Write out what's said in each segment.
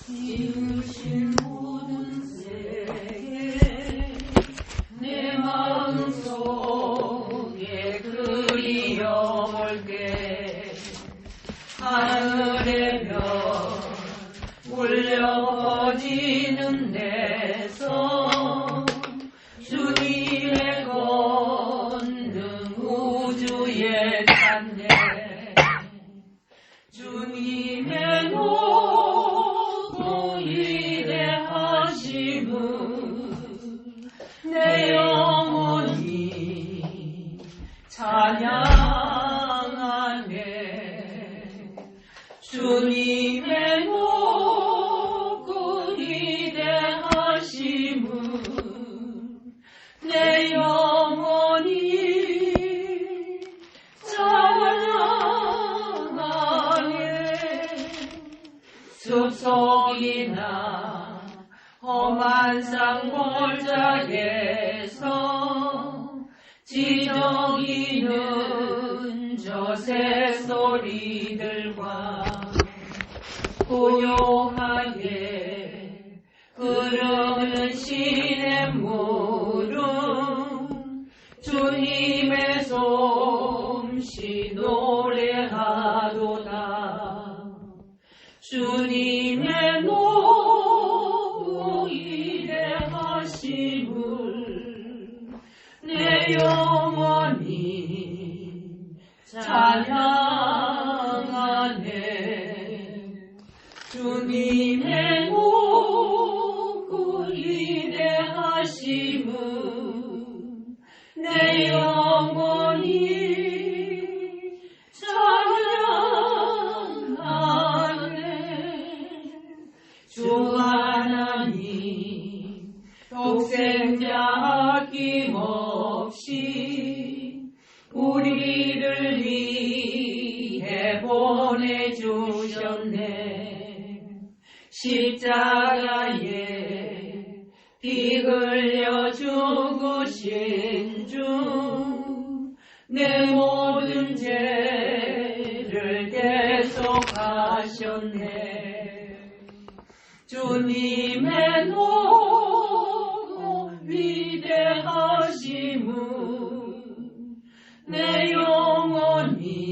지으신 모든 세계 내 마음속에 그리어올게. 하늘의 별 울려 퍼지는 데서 주님의 권능 우주에 찬네. 주님의 높고 위대하심은 내 영혼이 찬양하네. 주님의 높고 위대하심은 내 영혼이 찬양하네. 숲속이나 험한 산골짜기에서 지저귀는 저 새소리들과 고요하게 흐르는 시냇물은 주님의 솜씨 노래하도다. 주님의 높고 위대하심을 내 영혼이 찬양하네. 주님의 높고 위대하심은 내 영혼이 찬양하네. 주 하나님 독생자 아낌없이 우리를 위해 보내주셨네. 십자가에 피 흘려 죽으신 주 내 모든 죄를 대속하셨네. 주님의 높고 위대하심은 내 영혼이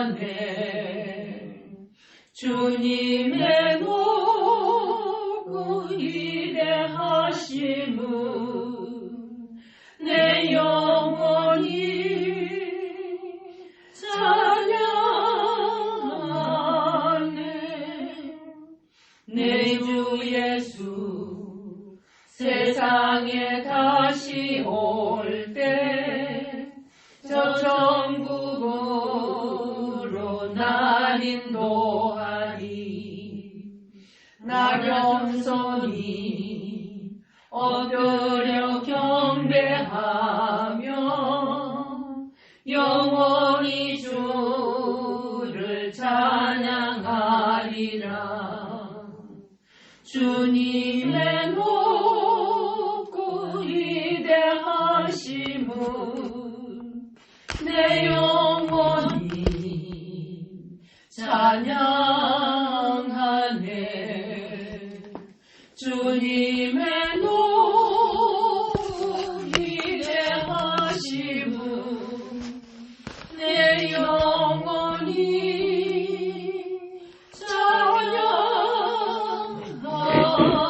찬양하네. 주님의 높고 위대하심은 내 영혼이 찬양하네. 내 주 예수 세상에 다시 올 때 저 천국으로 날 인도하리. 나 겸손히 엎드려 경배하며 영원히 주를 찬양하리라. 주님의 높고 위대하심은 내 영혼이 찬양하네. 주님의 높고 위대하심은 내 영혼이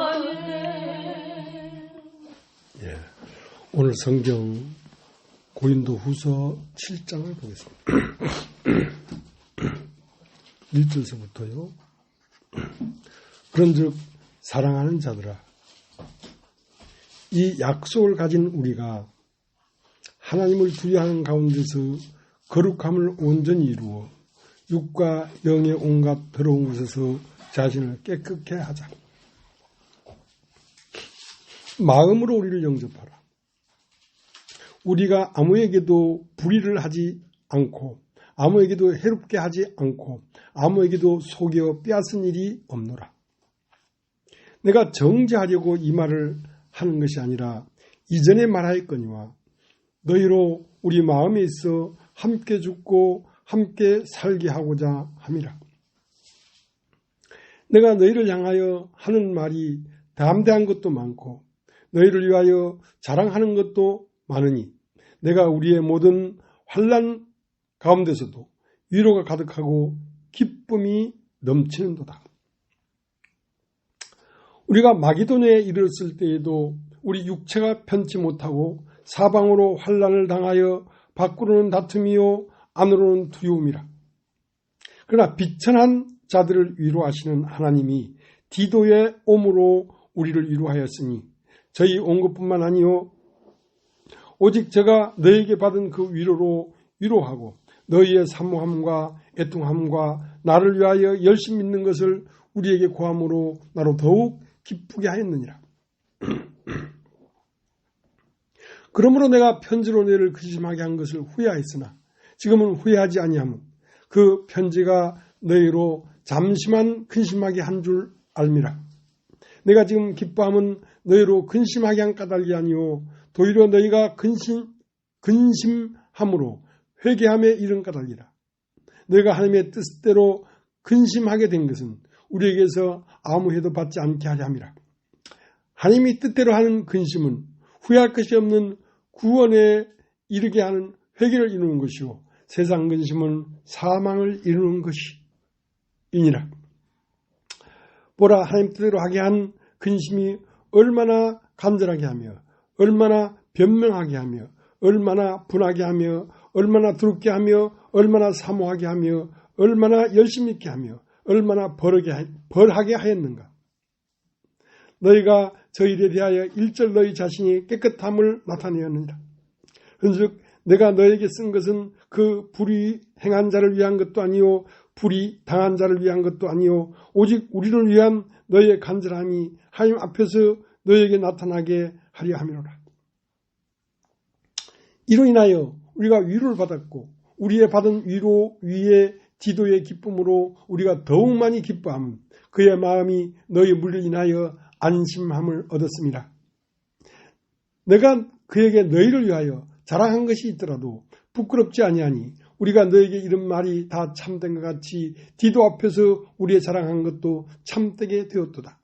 찬양하네. 예, 오늘 성경 고린도후서 7장을 보겠습니다. 1절서부터요. 그런즉 사랑하는 자들아, 이 약속을 가진 우리가 하나님을 두려워하는 가운데서 거룩함을 온전히 이루어 육과 영의 온갖 더러운 것에서 자신을 깨끗게 하자. 마음으로 우리를 영접하라. 우리가 아무에게도 불의를 하지 않고 아무에게도 해롭게 하지 않고 아무에게도 속여 빼앗은 일이 없노라. 내가 정죄하려고 이 말을 하는 것이 아니라 이전에 말하였거니와 너희로 우리 마음에 있어 함께 죽고 함께 살게 하고자 함이라. 내가 너희를 향하여 하는 말이 담대한 것도 많고 너희를 위하여 자랑하는 것도 많으니 내가 우리의 모든 환난 가운데서도 위로가 가득하고 기쁨이 넘치는도다. 우리가 마기도냐에 이르렀을 때에도 우리 육체가 편치 못하고 사방으로 환난을 당하여 밖으로는 다툼이요 안으로는 두려움이라. 그러나 비천한 자들을 위로하시는 하나님이 디도의 옴으로 우리를 위로하였으니 저희 온 것뿐만 아니요 오직 제가 너에게 받은 그 위로로 위로하고 너희의 사모함과 애통함과 나를 위하여 열심히 믿는 것을 우리에게 고함으로 나로 더욱 기쁘게 하였느니라. 그러므로 내가 편지로 너희를 근심하게 한 것을 후회하였으나 지금은 후회하지 아니하면 그 편지가 너희로 잠시만 근심하게 한 줄 알미라. 내가 지금 기뻐함은 너희로 근심하게 한 까닭이 아니요 도리어 너희가 근심함으로 회개함에 이른 까닭이라. 너희가 하나님의 뜻대로 근심하게 된 것은 우리에게서 아무 해도 받지 않게 하려 함이라. 하나님이 뜻대로 하는 근심은 후회할 것이 없는 구원에 이르게 하는 회개를 이루는 것이요 세상 근심은 사망을 이루는 것이니라. 보라, 하나님 뜻대로 하게 한 근심이 얼마나 간절하게 하며 얼마나 변명하게 하며 얼마나 분하게 하며 얼마나 두렵게 하며 얼마나 사모하게 하며 얼마나 열심히 있게 하며 얼마나 벌하게 하였는가. 너희가 저 일에 대하여 일절 너희 자신이 깨끗함을 나타내었느니라. 흔즉 내가 너에게 쓴 것은 그 불의 행한 자를 위한 것도 아니요 불의 당한 자를 위한 것도 아니요 오직 우리를 위한 너희의 간절함이 하나님 앞에서 너희에게 나타나게 하려 함이로라. 이로 인하여 우리가 위로를 받았고 우리의 받은 위로 위에 디도의 기쁨으로 우리가 더욱 많이 기뻐함은 그의 마음이 너희 물을 인하여 안심함을 얻었습니다. 내가 그에게 너희를 위하여 자랑한 것이 있더라도 부끄럽지 아니하니 우리가 너에게 이런 말이 다 참된 것 같이 디도 앞에서 우리의 자랑한 것도 참되게 되었도다.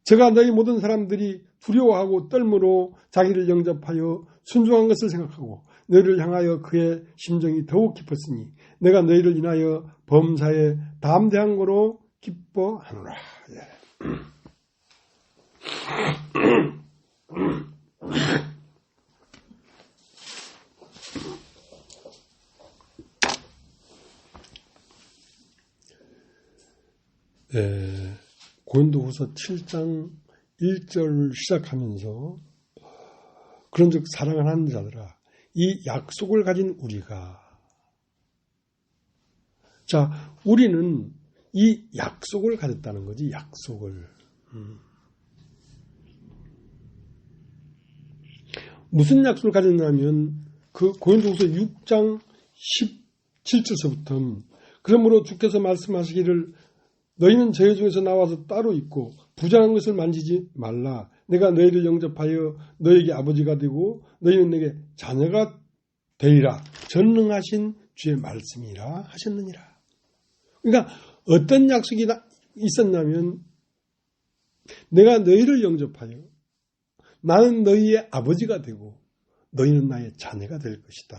제가 너희 모든 사람들이 두려워하고 떨므로 자기를 영접하여 순종한 것을 생각하고 너희를 향하여 그의 심정이 더욱 깊었으니 내가 너희를 인하여 범사에 담대한 거로 기뻐하노라. 고린도후서 7장 1절을 시작하면서 그런즉 사랑을 하는 자들아 이 약속을 가진 우리가 우리는 이 약속을 가졌다는 거지. 약속을 무슨 약속을 가졌냐면 그 고린도후서 6장 17절서부터 그러므로 주께서 말씀하시기를 너희는 저희 중에서 나와서 따로 있고 부정한 것을 만지지 말라. 내가 너희를 영접하여 너희에게 아버지가 되고 너희는 내게 자녀가 되리라. 전능하신 주의 말씀이라 하셨느니라. 그러니까 어떤 약속이 있었냐면 내가 너희를 영접하여 나는 너희의 아버지가 되고 너희는 나의 자녀가 될 것이다.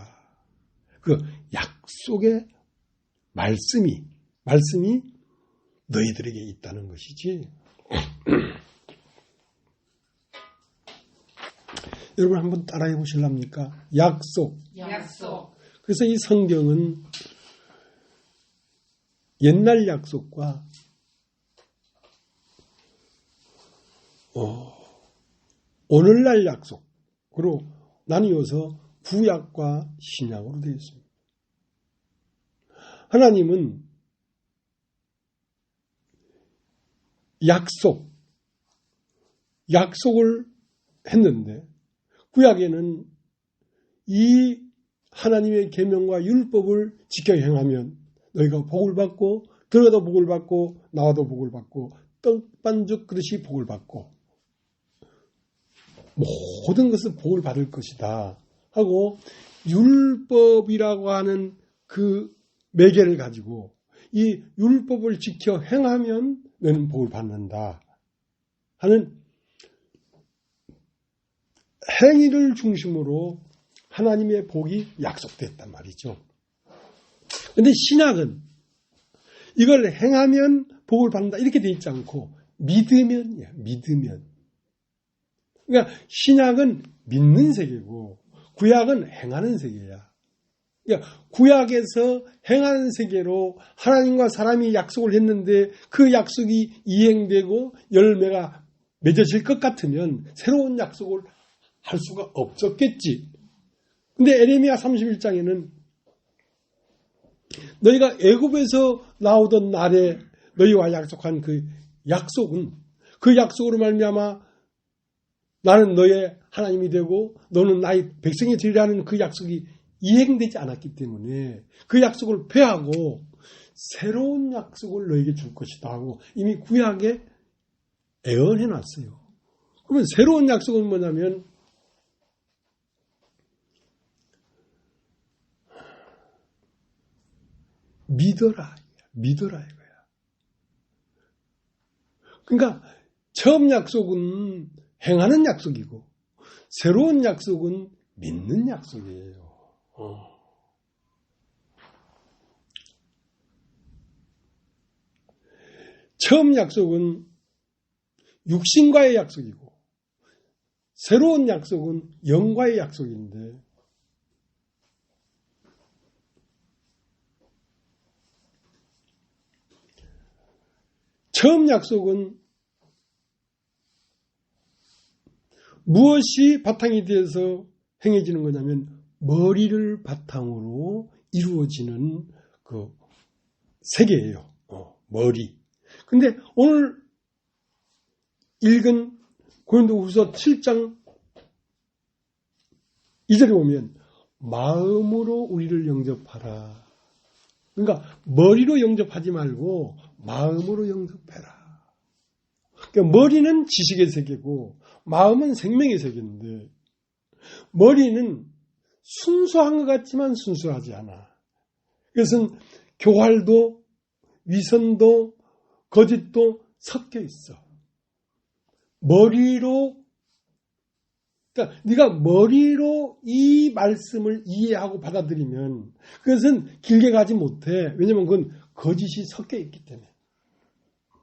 그 약속의 말씀이 너희들에게 있다는 것이지. 여러분 한번 따라해 보실랍니까? 약속. 그래서 이 성경은 옛날 약속과 오늘날 약속으로 나뉘어서 구약과 신약으로 되어 있습니다. 하나님은 약속을 했는데 구약에는 이 하나님의 계명과 율법을 지켜 행하면 너희가 복을 받고 들어도 복을 받고 나와도 복을 받고 떡반죽 그릇이 복을 받고 모든 것을 복을 받을 것이다 하고 율법이라고 하는 그 매개를 가지고 이 율법을 지켜 행하면 너는 복을 받는다 하는 행위를 중심으로 하나님의 복이 약속됐단 말이죠. 그런데 신약은 이걸 행하면 복을 받는다 이렇게 돼 있지 않고 믿으면이야. 믿으면. 그러니까 신약은 믿는 세계고 구약은 행하는 세계야. 그러니까 구약에서 행하는 세계로 하나님과 사람이 약속을 했는데 그 약속이 이행되고 열매가 맺어질 것 같으면 새로운 약속을 할 수가 없었겠지. 근데 에레미야 31장에는 너희가 애굽에서 나오던 날에 너희와 약속한 그 약속은 그 약속으로 말미암아 나는 너의 하나님이 되고 너는 나의 백성이 되리라는 그 약속이 이행되지 않았기 때문에 그 약속을 폐하고 새로운 약속을 너에게 줄 것이다 하고 이미 구약에 예언해 놨어요. 그러면 새로운 약속은 뭐냐면 믿어라 이거야. 그러니까 처음 약속은 행하는 약속이고 새로운 약속은 믿는 약속이에요. 처음 약속은 육신과의 약속이고 새로운 약속은 영과의 약속인데 처음 약속은 무엇이 바탕이 되어서 행해지는 거냐면 머리를 바탕으로 이루어지는 그 세계예요. 머리. 근데 오늘 읽은 고린도후서 7장 2절에 보면 마음으로 우리를 영접하라. 그러니까 머리로 영접하지 말고 마음으로 영접해라. 그러니까 머리는 지식의 세계고 마음은 생명의 세계인데 머리는 순수한 것 같지만 순수하지 않아. 그것은 교활도 위선도 거짓도 섞여 있어. 머리로 그러니까 네가 머리로 이 말씀을 이해하고 받아들이면 그것은 길게 가지 못해. 왜냐하면 그건 거짓이 섞여 있기 때문에.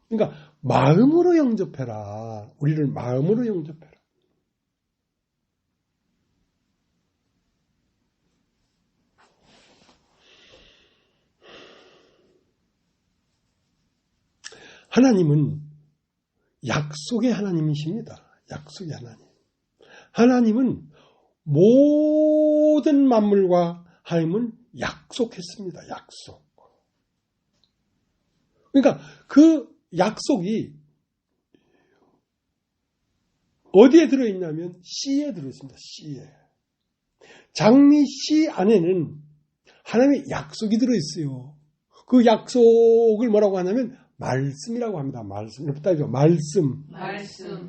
그러니까 마음으로 영접해라. 우리를 마음으로 영접해라. 하나님은 약속의 하나님이십니다. 약속의 하나님. 하나님은 모든 만물과 하나님은 약속했습니다. 약속. 그러니까 그 약속이 어디에 들어있냐면 씨에 들어있습니다. 씨에. 장미 씨 안에는 하나님의 약속이 들어있어요. 그 약속을 뭐라고 하냐면 말씀이라고 합니다. 말씀.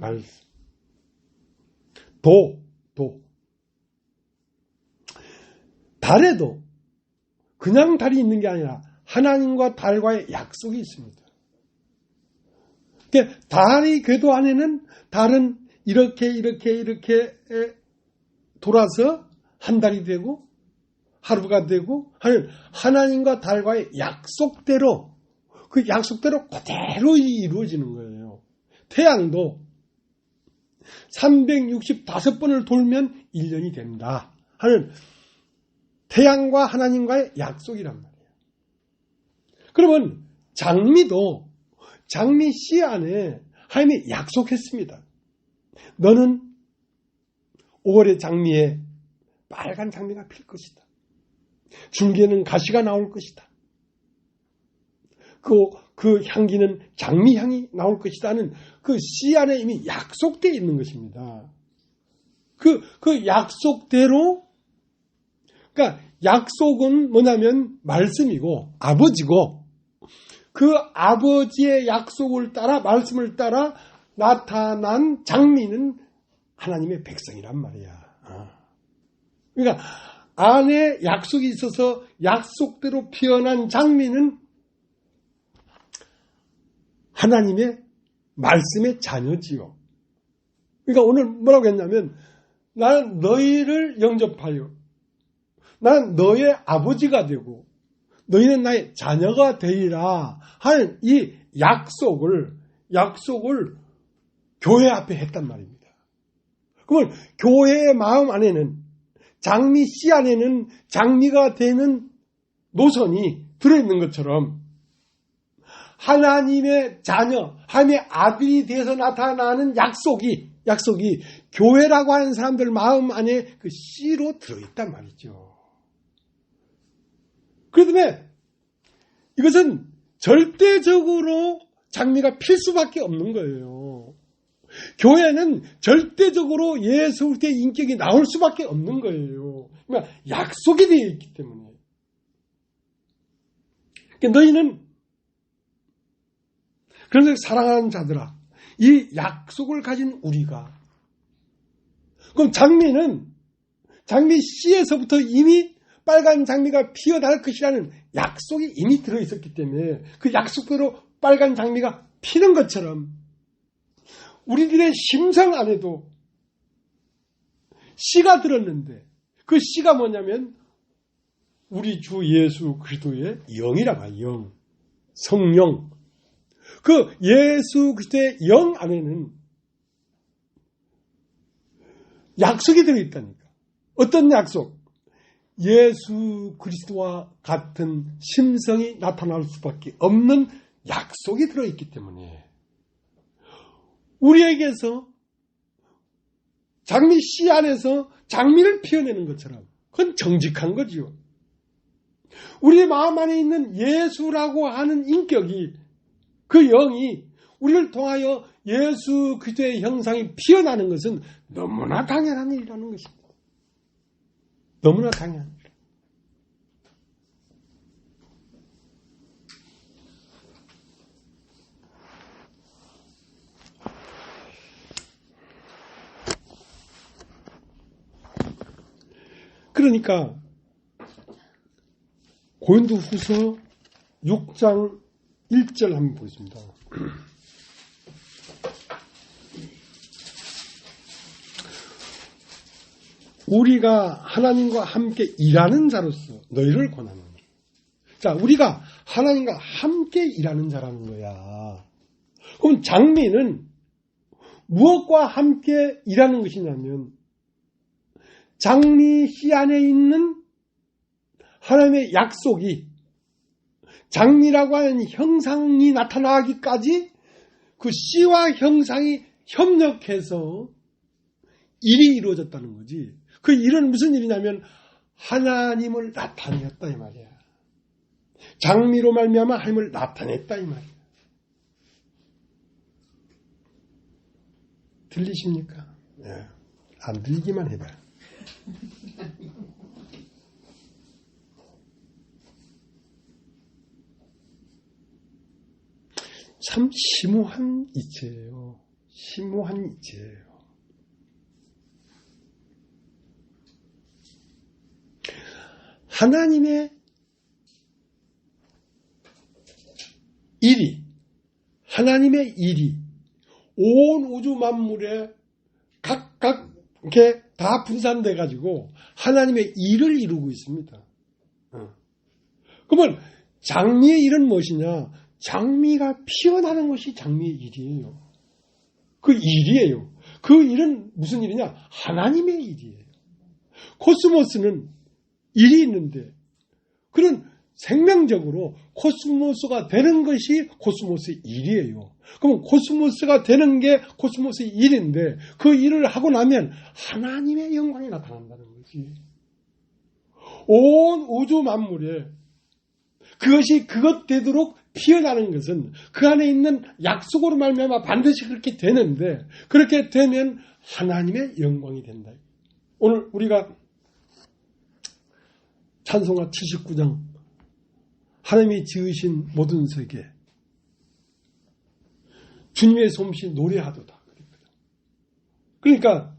말씀. 도. 달에도 그냥 달이 있는 게 아니라 하나님과 달과의 약속이 있습니다. 그러니까 달이 궤도 안에는 달은 이렇게 돌아서 한 달이 되고 하루가 되고 하는 하나님과 달과의 약속대로 그 약속대로 그대로 이루어지는 거예요. 태양도 365번을 돌면 1년이 된다 하는 태양과 하나님과의 약속이란 말이에요. 그러면 장미도 장미 씨 안에 하나님이 약속했습니다. 너는 5월의 장미에 빨간 장미가 필 것이다. 줄기에는 가시가 나올 것이다. 그 향기는 장미 향이 나올 것이다는 그 씨 안에 이미 약속되어 있는 것입니다. 그 약속대로 그러니까 약속은 뭐냐면 말씀이고 아버지고 그 아버지의 약속을 따라 말씀을 따라 나타난 장미는 하나님의 백성이란 말이야. 그러니까 안에 약속이 있어서 약속대로 피어난 장미는 하나님의 말씀의 자녀지요. 그러니까 오늘 뭐라고 했냐면 나는 너희를 영접하여 나는 너의 아버지가 되고 너희는 나의 자녀가 되리라 하는 이 약속을 교회 앞에 했단 말입니다. 그러면 교회의 마음 안에는 장미 씨 안에는 장미가 되는 노선이 들어있는 것처럼 하나님의 자녀, 하나님의 아들이 되어서 나타나는 약속이 교회라고 하는 사람들 마음 안에 그 씨로 들어있단 말이죠. 그렇기 때문에 이것은 절대적으로 장미가 필 수밖에 없는 거예요. 교회는 절대적으로 예수 그리스도의 인격이 나올 수밖에 없는 거예요. 그러니까 약속이 되어 있기 때문에. 그러니까 너희는 그래서 사랑하는 자들아, 이 약속을 가진 우리가 그럼 장미 씨에서부터 이미 빨간 장미가 피어날 것이라는 약속이 이미 들어있었기 때문에 그 약속대로 빨간 장미가 피는 것처럼 우리들의 심성 안에도 씨가 들었는데 그 씨가 뭐냐면 우리 주 예수 그리스도의 영이라고 해요. 영, 성령. 그 예수 그리스도의 영 안에는 약속이 들어있다니까. 어떤 약속? 예수 그리스도와 같은 심성이 나타날 수밖에 없는 약속이 들어있기 때문에 우리에게서 장미 씨 안에서 장미를 피워내는 것처럼 그건 정직한 거지요. 우리의 마음 안에 있는 예수라고 하는 인격이 그 영이 우리를 통하여 예수 그리스도의 형상이 피어나는 것은 너무나 당연한 일이라는 것입니다. 너무나 당연한 일. 그러니까 고린도후서 6장 1절 한번 보겠습니다. 우리가 하나님과 함께 일하는 자로서 너희를 권하노니. 자, 우리가 하나님과 함께 일하는 자라는 거야. 그럼 장미는 무엇과 함께 일하는 것이냐면 장미 씨 안에 있는 하나님의 약속이 장미라고 하는 형상이 나타나기까지 그 씨와 형상이 협력해서 일이 이루어졌다는 거지. 그 일은 무슨 일이냐면 하나님을 나타냈다 이 말이야. 장미로 말미암아 하나님을 나타냈다 이 말이야. 들리십니까? 네. 안 들리기만 해봐. 참 심오한 이치예요. 심오한 이치예요. 하나님의 일이 온 우주 만물에 각각 이렇게 다 분산돼 가지고 하나님의 일을 이루고 있습니다. 그러면 장미의 일은 무엇이냐? 장미가 피어나는 것이 장미의 일이에요. 그 일이에요. 그 일은 무슨 일이냐? 하나님의 일이에요. 코스모스는 일이 있는데 그런 생명적으로 코스모스가 되는 것이 코스모스의 일이에요. 그럼 코스모스가 되는 게 코스모스의 일인데 그 일을 하고 나면 하나님의 영광이 나타난다는 거지. 온 우주 만물에 그것이 그것 되도록 피어나는 것은 그 안에 있는 약속으로 말미암아 반드시 그렇게 되는데 그렇게 되면 하나님의 영광이 된다. 오늘 우리가 찬송가 79장 하나님이 지으신 모든 세계 주님의 솜씨 노래하도다. 그러니까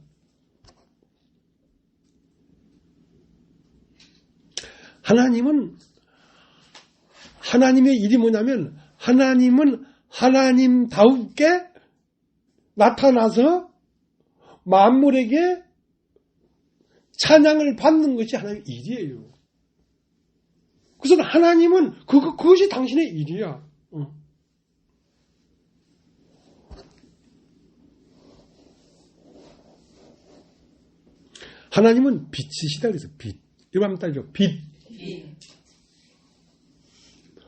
하나님은 하나님의 일이 뭐냐면 하나님은 하나님다우게 나타나서 만물에게 찬양을 받는 것이 하나님의 일이에요. 그래서 하나님은 그것이 당신의 일이야. 하나님은 빛이시다 그래서 빛. 이거 한번 따져. 빛.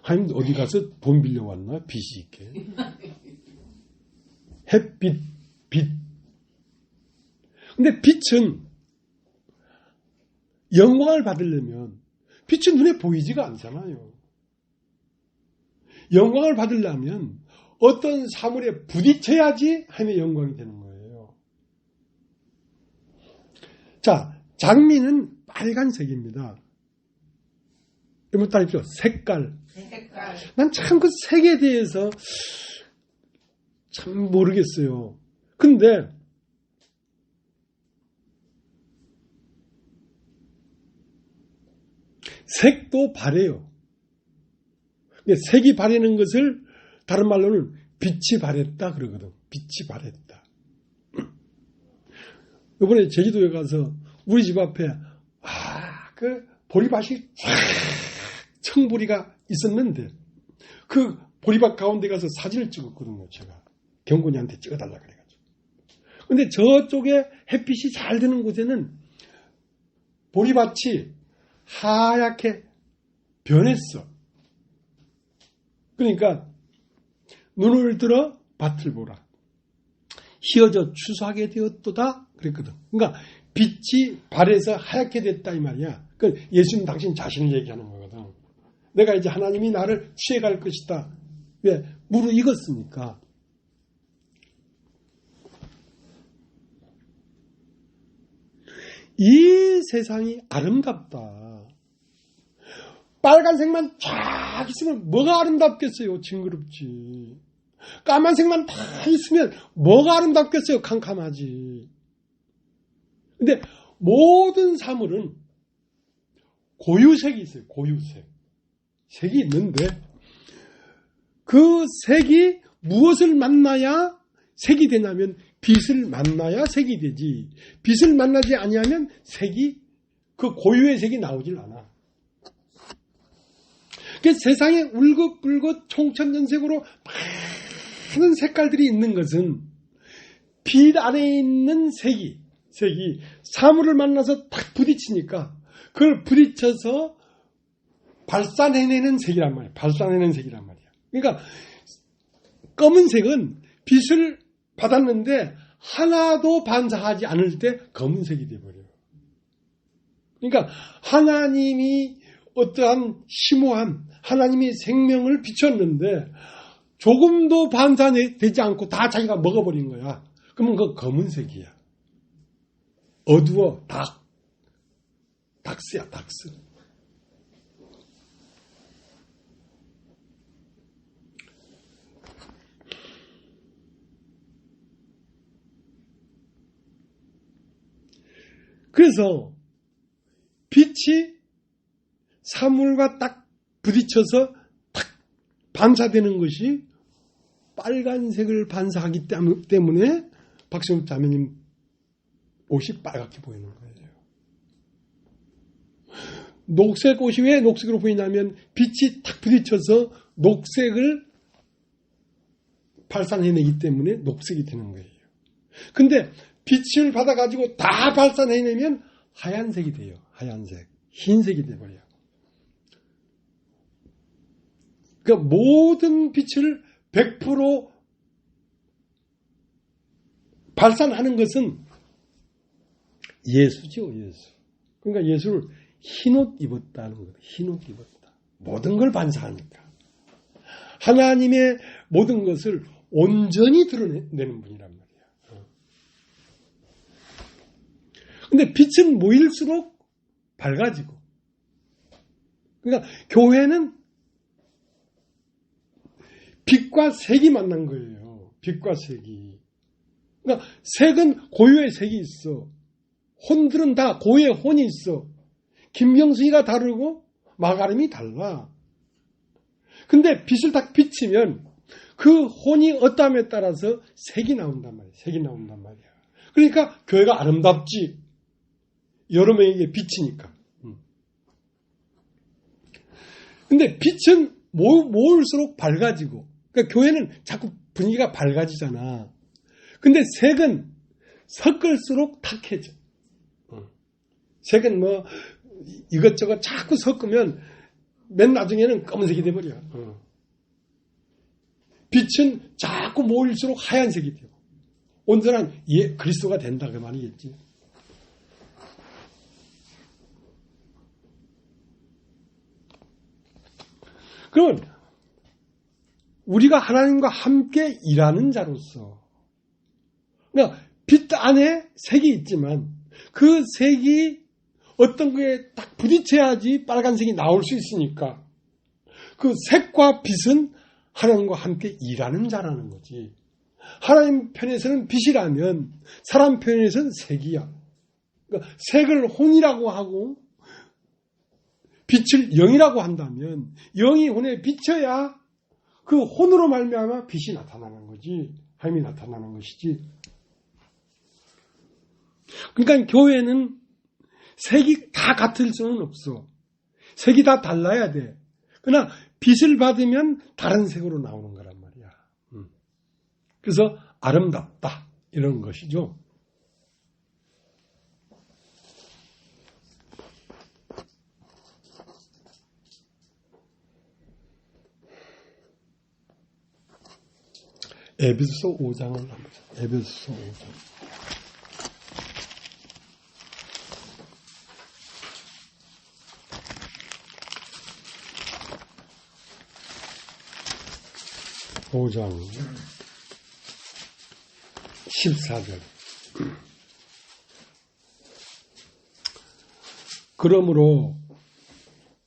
하나님 어디 가서 돈 빌려왔나? 빛이 있게. 햇빛, 빛. 근데 빛은 영광을 받으려면 빛은 눈에 보이지가 않잖아요. 영광을 받으려면 어떤 사물에 부딪혀야지 하나님의 영광이 되는 거예요. 자, 장미는 빨간색입니다. 여러분 따르십시오. 색깔. 난 참 그 색에 대해서 참 모르겠어요. 근데 색도 바래요. 색이 바래는 것을 다른 말로는 빛이 바랬다 그러거든. 빛이 바랬다. 이번에 제주도에 가서 우리 집 앞에 그 보리밭이 청보리가 있었는데 그 보리밭 가운데 가서 사진을 찍었거든요. 제가 경곤이한테 찍어달라 그래가지고. 근데 저쪽에 햇빛이 잘 드는 곳에는 보리밭이 하얗게 변했어. 그러니까 눈을 들어 밭을 보라. 희어져 추수하게 되었도다 그랬거든. 그러니까 빛이 발에서 하얗게 됐다 이 말이야. 그 예수님 당신 자신을 얘기하는 거거든. 내가 이제 하나님이 나를 취해갈 것이다. 왜? 무르익었으니까. 이 세상이 아름답다. 빨간색만 쫙 있으면 뭐가 아름답겠어요? 징그럽지. 까만색만 다 있으면 뭐가 아름답겠어요? 캄캄하지. 근데 모든 사물은 고유색이 있어요. 고유색. 색이 있는데 그 색이 무엇을 만나야 색이 되냐면 빛을 만나야 색이 되지. 빛을 만나지 아니하면 색이 그 고유의 색이 나오질 않아. 세상에 울긋불긋 총천연색으로 많은 색깔들이 있는 것은 빛 안에 있는 색이 사물을 만나서 딱 부딪히니까 그걸 부딪혀서 발산해내는 색이란 말이야. 발산해내는 색이란 말이야. 그러니까 검은색은 빛을 받았는데 하나도 반사하지 않을 때 검은색이 돼버려요. 그러니까 하나님이 어떠한 심오한 하나님이 생명을 비췄는데 조금도 반사되지 않고 다 자기가 먹어버린 거야. 그러면 그거 검은색이야. 어두워. 닥스야, 닥스. 그래서 빛이 사물과 딱 부딪혀서 탁 반사되는 것이 빨간색을 반사하기 때문에 박성욱 자매님 옷이 빨갛게 보이는 거예요. 녹색 옷이 왜 녹색으로 보이냐면 빛이 탁 부딪혀서 녹색을 발산해내기 때문에 녹색이 되는 거예요. 근데 빛을 받아가지고 다 발산해내면 하얀색이 돼요. 하얀색. 흰색이 돼버려요. 그러니까 모든 빛을 100% 발산하는 것은 예수죠, 예수. 그러니까 예수를 흰옷 입었다는 거예요. 흰옷 입었다. 모든 걸 반사하니까. 하나님의 모든 것을 온전히 드러내는 분이란 말이야. 근데 빛은 모일수록 밝아지고. 그러니까 교회는 빛과 색이 만난 거예요. 빛과 색이. 그러니까 색은 고유의 색이 있어. 혼들은 다 고유의 혼이 있어. 김경수이가 다르고 마가름이 달라. 근데 빛을 딱 비치면 그 혼이 어떠함에 따라서 색이 나온단 말이야. 색이 나온단 말이야. 그러니까 교회가 아름답지. 여러 명에게 비치니까. 근데 빛은 모을수록 밝아지고, 그러니까 교회는 자꾸 분위기가 밝아지잖아. 근데 색은 섞을수록 탁해져. 색은 뭐 이것저것 자꾸 섞으면 맨 나중에는 검은색이 돼버려. 빛은 자꾸 모일수록 하얀색이 되고 온전한 그리스도가 된다 그 말이겠지. 그러면 우리가 하나님과 함께 일하는 자로서, 그러니까 빛 안에 색이 있지만 그 색이 어떤 거에 딱 부딪혀야지 빨간색이 나올 수 있으니까 그 색과 빛은 하나님과 함께 일하는 자라는 거지. 하나님 편에서는 빛이라면 사람 편에서는 색이야. 그러니까 색을 혼이라고 하고 빛을 영이라고 한다면 영이 혼에 비쳐야 그 혼으로 말미암아 빛이 나타나는 거지. 하나님이 나타나는 것이지. 그러니까 교회는 색이 다 같을 수는 없어. 색이 다 달라야 돼. 그러나 빛을 받으면 다른 색으로 나오는 거란 말이야. 그래서 아름답다 이런 것이죠. 에베소서 5장을 한번 보자. 에베소서 5장. 오 장 14절. 그러므로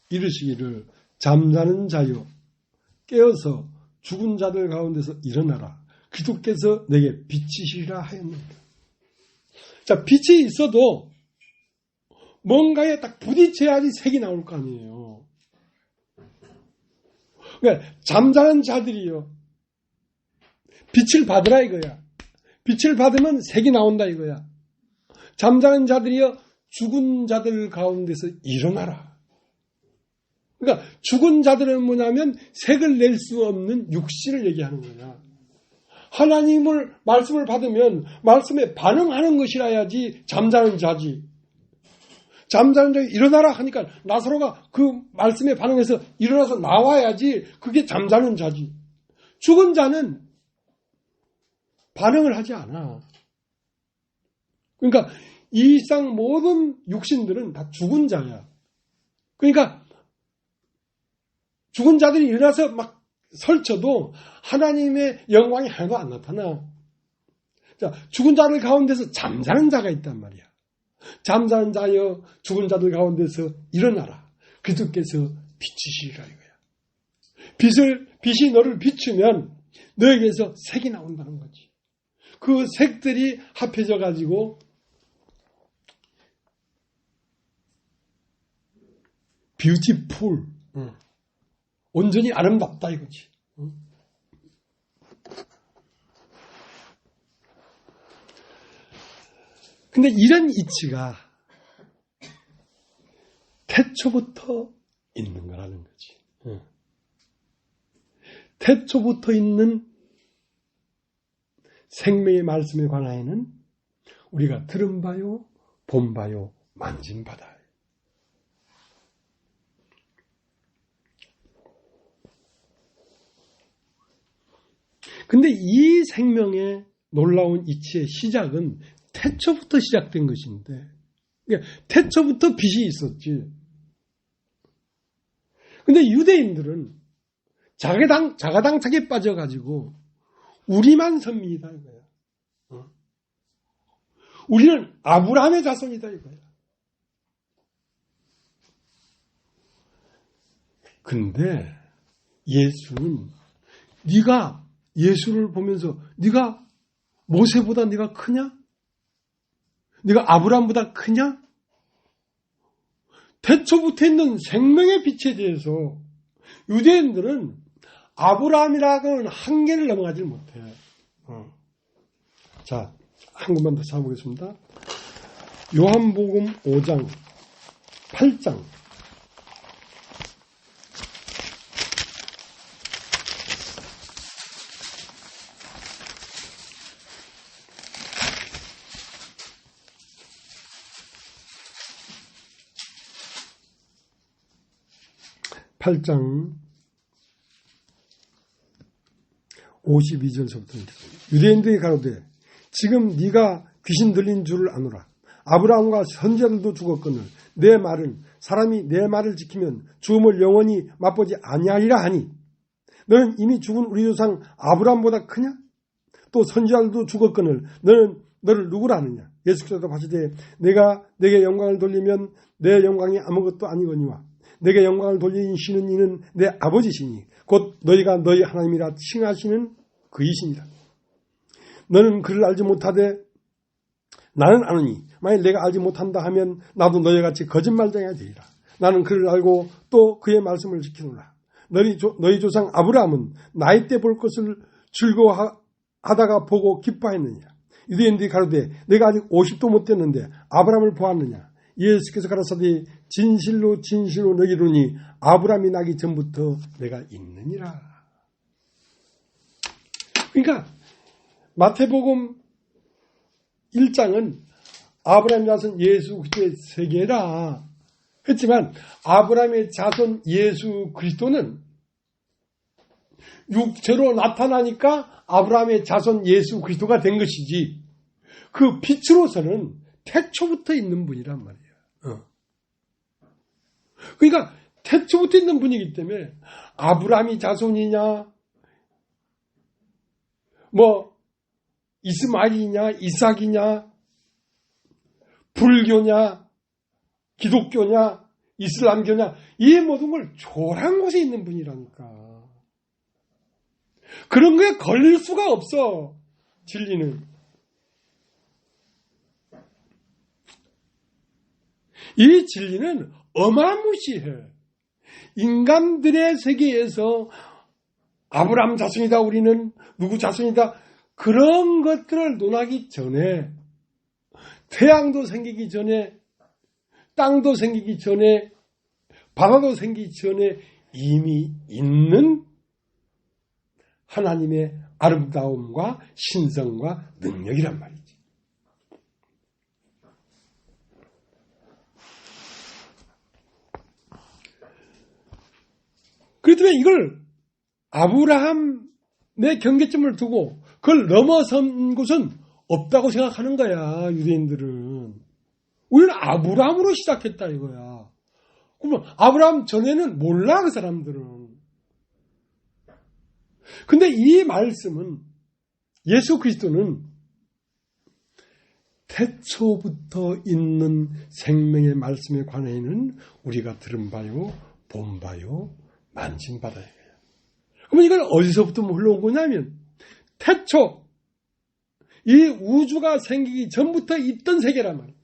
이르시기를 잠자는 자여 깨어서 죽은 자들 가운데서 일어나라. 그리스도께서 내게 빛이시리라 하였는데. 자, 빛이 있어도 뭔가에 딱 부딪혀야지 색이 나올 거 아니에요. 그러니까 잠자는 자들이요. 빛을 받으라 이거야. 빛을 받으면 색이 나온다 이거야. 잠자는 자들이여 죽은 자들 가운데서 일어나라. 그러니까 죽은 자들은 뭐냐면 색을 낼 수 없는 육신을 얘기하는 거야. 하나님을 말씀을 받으면 말씀에 반응하는 것이라야지 잠자는 자지. 잠자는 자가 일어나라 하니까 나사로가 그 말씀에 반응해서 일어나서 나와야지 그게 잠자는 자지. 죽은 자는 반응을 하지 않아. 그러니까 이 상 모든 육신들은 다 죽은 자야. 그러니까 죽은 자들이 일어나서 막 설쳐도 하나님의 영광이 하나도 안 나타나. 자, 죽은 자들 가운데서 잠자는 자가 있단 말이야. 잠자는 자여 죽은 자들 가운데서 일어나라. 그리스도께서 빛이시리라 이거야. 빛이 너를 비추면 너에게서 색이 나온다는 거지. 그 색들이 합해져 가지고 뷰티풀, 온전히 아름답다 이거지. 근데 이런 이치가 태초부터 있는 거라는 거지. 태초부터 있는 생명의 말씀에 관하여는 우리가 들은 바요, 본 바요, 만진 바다. 근데 이 생명의 놀라운 이치의 시작은 태초부터 시작된 것인데, 그러니까 태초부터 빛이 있었지. 근데 유대인들은 자가당착에 빠져가지고 우리만 선민이다 이거야. 우리는 아브라함의 자손이다 이거야. 근데 예수는 네가 예수를 보면서 네가 모세보다 네가 크냐? 네가 아브라함보다 크냐? 태초부터 있는 생명의 빛에 대해서 유대인들은 아브라함이라고는 한계를 넘어가지 못해. 자, 한 것만 더 찾아보겠습니다. 요한복음 5장, 8장. (8장) 52절서부터 유대인들이 가로되 지금 네가 귀신 들린 줄을 아노라. 아브라함과 선지자들도 죽었거늘 내 말은 사람이 내 말을 지키면 죽음을 영원히 맛보지 아니하리라 하니 너는 이미 죽은 우리 조상 아브라함보다 크냐? 또 선지자들도 죽었거늘 너는 너를 누구라 하느냐? 예수께서도 하시되 내가 내게 영광을 돌리면 내 영광이 아무것도 아니거니와 내게 영광을 돌리시는 이는 내 아버지시니 곧 너희가 너희 하나님이라 칭하시는 그이시니라. 너는 그를 알지 못하되 나는 아느니 만일 내가 알지 못한다 하면 나도 너희 같이 거짓말쟁이가 되리라. 나는 그를 알고 또 그의 말씀을 지키노라. 너희 조상 아브라함은 나이 때 볼 것을 즐거워하다가 보고 기뻐했느냐. 유대인들이 가로되 내가 아직 50도 못 됐는데 아브라함을 보았느냐. 예수께서 가라사대 진실로 진실로 너희로니 아브라함이 나기 전부터 내가 있느니라. 그러니까 마태복음 1장은 아브라함의 자손 예수 그리스도의 세계라 했지만 아브라함의 자손 예수 그리스도는 육체로 나타나니까 아브라함의 자손 예수 그리스도가 된 것이지 그 빛으로서는 태초부터 있는 분이란 말이에요. 그러니까 태초부터 있는 분이기 때문에 아브라함이 자손이냐 뭐 이스마엘이냐 이삭이냐 불교냐 기독교냐 이슬람교냐 이 모든 걸 초월한 곳에 있는 분이라니까. 그런 거에 걸릴 수가 없어. 진리는. 이 진리는 어마무시해. 인간들의 세계에서 아브라함 자손이다 우리는 누구 자손이다 그런 것들을 논하기 전에 태양도 생기기 전에 땅도 생기기 전에 바다도 생기기 전에 이미 있는 하나님의 아름다움과 신성과 능력이란 말이지. 그렇기 때문에 이걸 아브라함의 경계점을 두고 그걸 넘어선 곳은 없다고 생각하는 거야. 유대인들은. 우리는 아브라함으로 시작했다 이거야. 그러면 아브라함 전에는 몰라 그 사람들은. 근데 이 말씀은 예수 그리스도는 태초부터 있는 생명의 말씀에 관해는 우리가 들은 바요 본 바요 만진 바다 이거야. 그러면 이걸 어디서부터 흘러온 거냐면 태초 이 우주가 생기기 전부터 있던 세계란 말이에요.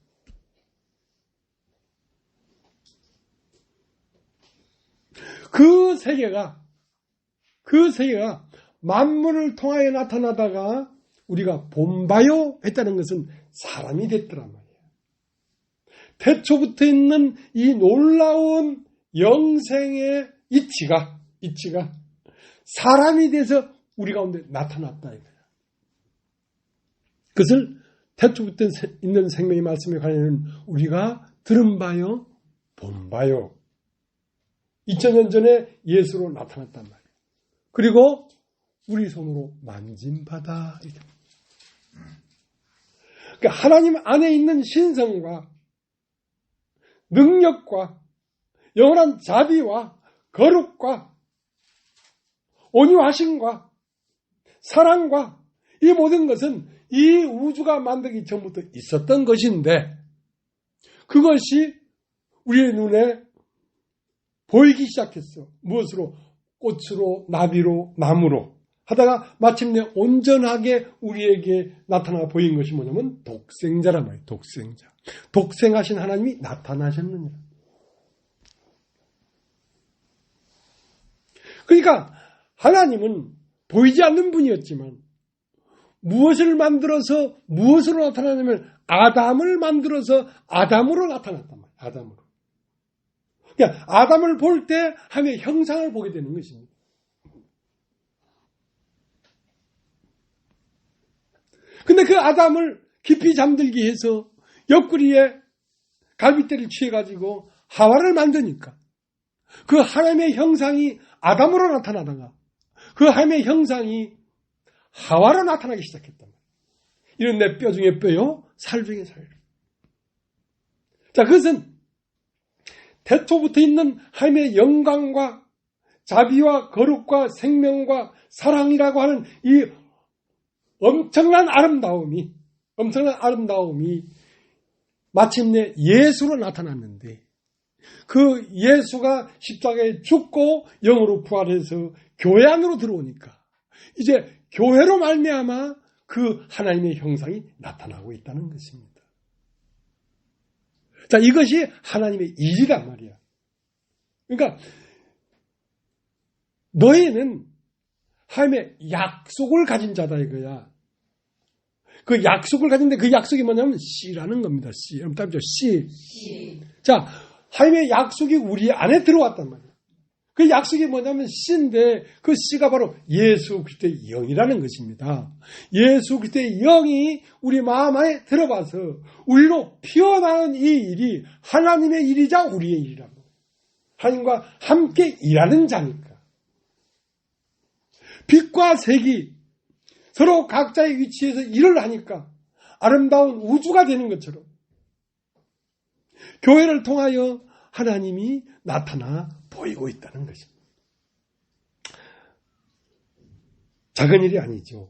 그 세계가 만물을 통하여 나타나다가 우리가 본바요 했다는 것은 사람이 됐더란 말이에요. 태초부터 있는 이 놀라운 영생의 이치가 사람이 돼서 우리 가운데 나타났다 이거예요. 그것을 태초부터 있는 생명의 말씀에 관해는 우리가 들은 바요 본 바요 2000년 전에 예수로 나타났단 말이에요. 그리고 우리 손으로 만진 바다. 그러니까 하나님 안에 있는 신성과 능력과 영원한 자비와 거룩과 온유하심과 사랑과 이 모든 것은 이 우주가 만들기 전부터 있었던 것인데 그것이 우리의 눈에 보이기 시작했어. 무엇으로? 꽃으로, 나비로, 나무로 하다가 마침내 온전하게 우리에게 나타나 보인 것이 뭐냐면 독생자란 말이에요. 독생자. 독생하신 하나님이 나타나셨느냐. 그러니까 하나님은 보이지 않는 분이었지만 무엇을 만들어서 무엇으로 나타나냐면 아담을 만들어서 아담으로 나타났단 말이에요. 아담으로. 그러니까 아담을 볼 때 하나님의 형상을 보게 되는 것입니다. 근데 그 아담을 깊이 잠들게 해서 옆구리에 갈빗대를 취해가지고 하와를 만드니까 그 하나님의 형상이 아담으로 나타나다가 그 하나님의 형상이 하와로 나타나기 시작했단 말이에요. 이런 내 뼈 중에 뼈요, 살 중에 살. 자, 그것은 태초부터 있는 하나님의 영광과 자비와 거룩과 생명과 사랑이라고 하는 이 엄청난 아름다움이 마침내 예수로 나타났는데 그 예수가 십자가에 죽고 영으로 부활해서 교회 안으로 들어오니까 이제 교회로 말미암아 그 하나님의 형상이 나타나고 있다는 것입니다. 자, 이것이 하나님의 일이란 말이야. 그러니까 너희는 하나님의 약속을 가진 자다 이거야. 그 약속을 가진데 그 약속이 뭐냐면 씨라는 겁니다. 씨. 여러분 답죠? 씨. 자, 하나님의 약속이 우리 안에 들어왔단 말이에요. 그 약속이 뭐냐면 씨인데 그 씨가 바로 예수 그리스도의 영이라는 것입니다. 예수 그리스도의 영이 우리 마음 안에 들어가서 우리로 피어나는 이 일이 하나님의 일이자 우리의 일이라고. 하나님과 함께 일하는 자니까. 빛과 색이 서로 각자의 위치에서 일을 하니까 아름다운 우주가 되는 것처럼 교회를 통하여 하나님이 나타나 보이고 있다는 것입니다. 작은 일이 아니죠.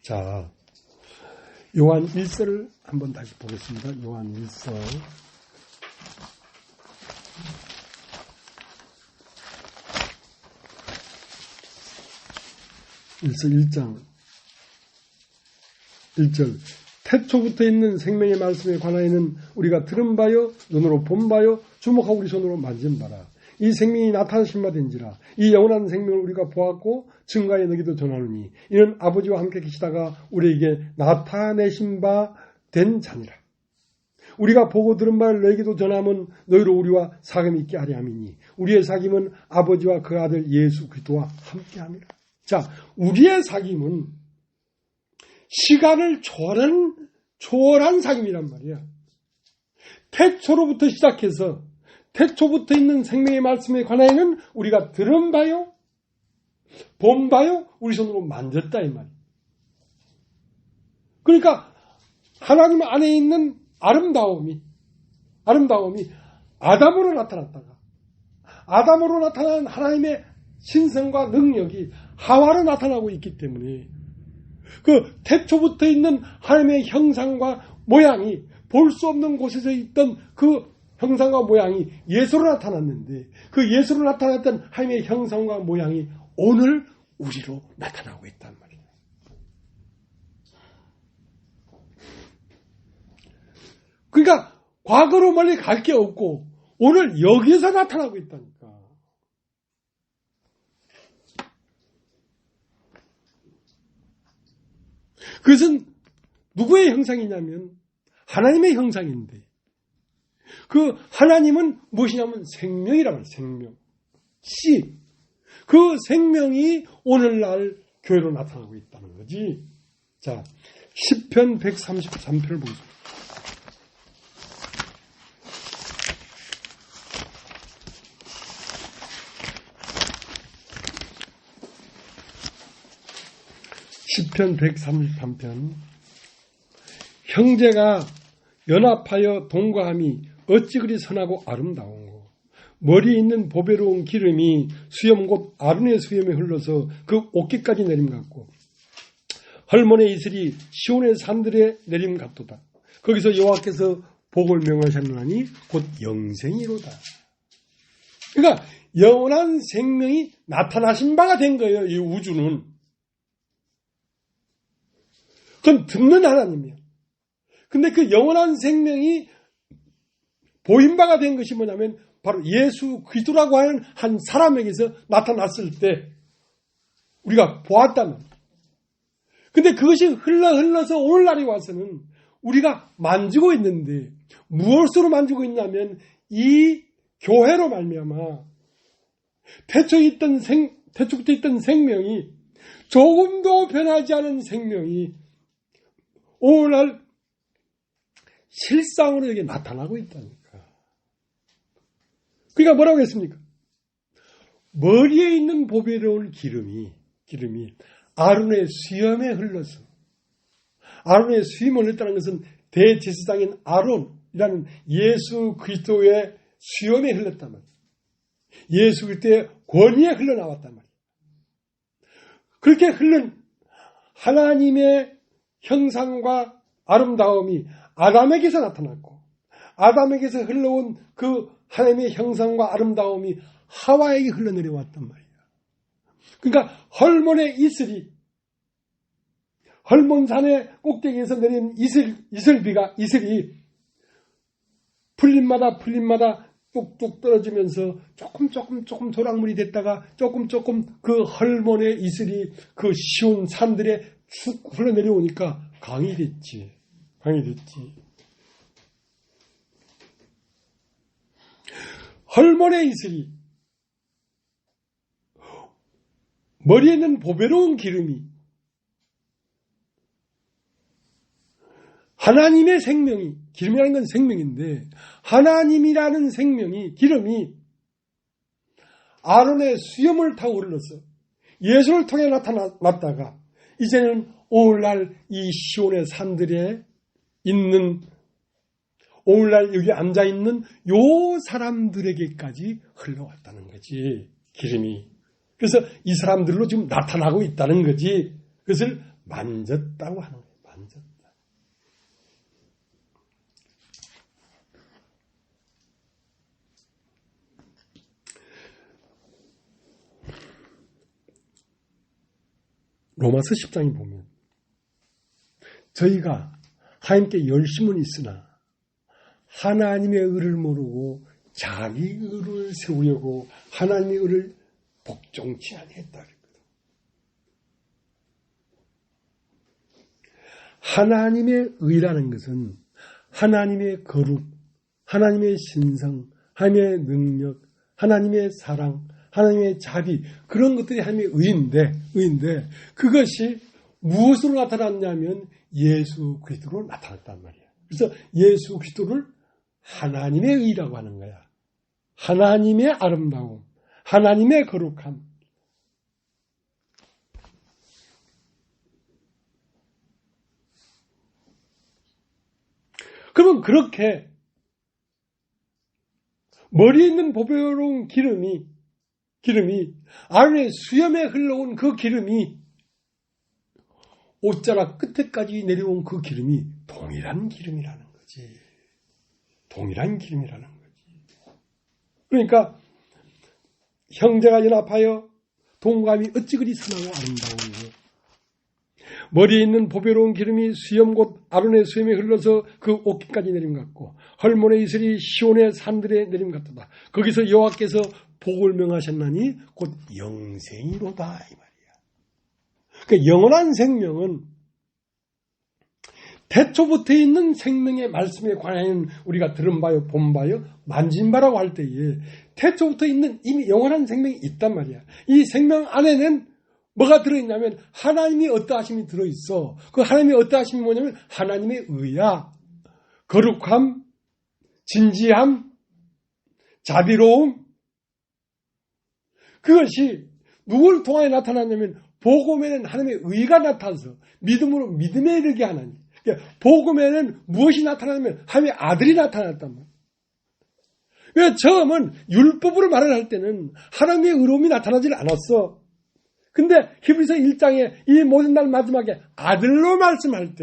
자, 요한 1서를 한번 다시 보겠습니다. 요한 1서. 1장 1절 태초부터 있는 생명의 말씀에 관하여는 우리가 들은 바요 눈으로 본 바요 주목하고 우리 손으로 만진 바라. 이 생명이 나타나신 바 된지라. 이 영원한 생명을 우리가 보았고 증거하여 너희도 전하노니 이는 아버지와 함께 계시다가 우리에게 나타내신 바 된 자니라. 우리가 보고 들은 바를 너희에게도 전하면 너희로 우리와 사귐이 있게 하려 함이니 우리의 사귐은 아버지와 그 아들 예수 그리스도와 함께 함이라. 자, 우리의 사귐은 시간을 초월한 사귐이란 말이야. 태초로부터 시작해서 태초부터 있는 생명의 말씀에 관하여는 우리가 들은 바요, 본 바요, 우리 손으로 만졌다 이 말이야. 그러니까 하나님 안에 있는 아름다움이 아담으로 나타났다가 아담으로 나타난 하나님의 신성과 능력이 하와로 나타나고 있기 때문에 그 태초부터 있는 하나님의 형상과 모양이 볼 수 없는 곳에서 있던 그 형상과 모양이 예수로 나타났는데 그 예수로 나타났던 하나님의 형상과 모양이 오늘 우리로 나타나고 있단 말이에요. 그러니까 과거로 멀리 갈 게 없고 오늘 여기서 나타나고 있다니까. 그것은 누구의 형상이냐면 하나님의 형상인데 그 하나님은 무엇이냐면 생명이란 말이에요. 생명. 씨. 그 생명이 오늘날 교회로 나타나고 있다는 거지. 자, 시편 133편을 보겠습니다. 시편 133편. 형제가 연합하여 동거함이 어찌 그리 선하고 아름다운고. 머리에 있는 보배로운 기름이 수염 곧 아론의 수염에 흘러서 그 옷깃까지 내림 같고 헐몬의 이슬이 시온의 산들에 내림 같도다. 거기서 여호와께서 복을 명하셨나니 곧 영생이로다. 그러니까 영원한 생명이 나타나신 바가 된 거예요. 이 우주는. 그건 듣는 하나님이야. 근데 그 영원한 생명이 보인 바가 된 것이 뭐냐면 바로 예수 그리스도라고 하는 한 사람에게서 나타났을 때 우리가 보았단 말이에요. 근데 그것이 흘러서 오늘날에 와서는 우리가 만지고 있는데 무엇으로 만지고 있냐면 이 교회로 말미암아 태초부터 있던 생명이 조금도 변하지 않은 생명이 오늘날 실상으로 여기 나타나고 있다니까. 그러니까 뭐라고 했습니까? 머리에 있는 보배로운 기름이 아론의 수염에 흘러서, 아론의 수염을 흘렀다는 것은 대제사장인 아론이라는 예수 그리스도의 수염에 흘렀단 말이에요. 예수 그리스도의 권위에 흘러나왔단 말이에요. 그렇게 흐른 하나님의 형상과 아름다움이 아담에게서 나타났고, 아담에게서 흘러온 그 하나님의 형상과 아름다움이 하와에게 흘러내려왔단 말이에요. 그러니까 헐몬의 이슬이, 헐몬산의 꼭대기에서 내린 이슬이 풀림마다 뚝뚝 떨어지면서 조금 조랑물이 됐다가 조금 그 헐몬의 이슬이 그 쉬운 산들에 쑥 흘러내려오니까 강이 됐지. 헐몬의 이슬이, 머리에 있는 보배로운 기름이, 하나님의 생명이, 기름이라는 건 생명인데 하나님이라는 생명이, 기름이 아론의 수염을 타고 흘러서 예수를 통해 나타났다가 이제는 오늘날 이 시온의 산들에 있는, 오늘날 여기 앉아있는 요 사람들에게까지 흘러왔다는 거지, 기름이. 그래서 이 사람들로 지금 나타나고 있다는 거지. 그것을 만졌다고 하는 거예요. 만졌다. 로마서 10장에 보면 저희가 하나님께 열심은 있으나 하나님의 의를 모르고 자기 의를 세우려고 하나님의 의를 복종치 아니했다 그랬거든. 하나님의 의라는 것은 하나님의 거룩, 하나님의 신성, 하나님의 능력, 하나님의 사랑, 하나님의 자비, 그런 것들이 하나님의 의인데 그것이 무엇으로 나타났냐면 예수 그리스도로 나타났단 말이야. 그래서 예수 그리스도를 하나님의 의라고 하는 거야. 하나님의 아름다움, 하나님의 거룩함. 그러면 그렇게 머리에 있는 보배로운 기름이 아론의 수염에 흘러온 그 기름이 옷자락 끝에까지 내려온 그 기름이 동일한 기름이라는 거지. 동일한 기름이라는 거지. 그러니까 형제가 연합하여 동감이 어찌 그리 선하고 아름다운지, 머리에 있는 보배로운 기름이 수염 곧 아론의 수염에 흘러서 그 옷깃까지 내림 같고 헐몬의 이슬이 시온의 산들에 내림 같도다. 거기서 여호와께서 복을 명하셨나니 곧 영생이로다 이 말이야. 그러니까 영원한 생명은 태초부터 있는 생명의 말씀에 관하여는 우리가 들은 바요, 본 바요, 만진 바라고 할 때에 태초부터 있는 이미 영원한 생명이 있단 말이야. 이 생명 안에는 뭐가 들어있냐면 하나님이 어떠하심이 들어있어. 그 하나님의 어떠하심이 뭐냐면 하나님의 의야, 거룩함, 진지함, 자비로움. 그것이 누구를 통하여 나타났냐면 복음에는 하나님의 의가 나타나서 믿음으로 믿음에 이르게 하나니. 그러니까 복음에는 무엇이 나타나냐면 하나님의 아들이 나타났단 말이에요. 왜 처음은 율법으로 말을 할 때는 하나님의 의로움이 나타나질 않았어. 근데 히브리서 1장에 이 모든 날 마지막에 아들로 말씀할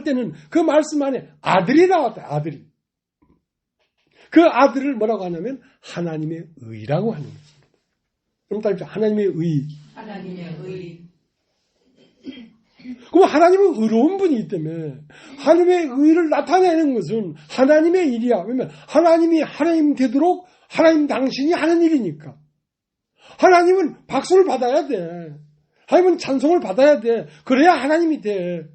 때는 그 말씀 안에 아들이 나왔다. 아들이. 그 아들을 뭐라고 하냐면 하나님의 의라고 하는 것입니다. 그럼 따르죠. 하나님의 의. 하나님의 의. 그럼 하나님은 의로운 분이기 때문에 하나님의 의를 나타내는 것은 하나님의 일이야. 왜냐면 하나님이 하나님 되도록 하나님 당신이 하는 일이니까. 하나님은 박수를 받아야 돼. 하나님은 찬송을 받아야 돼. 그래야 하나님이 돼.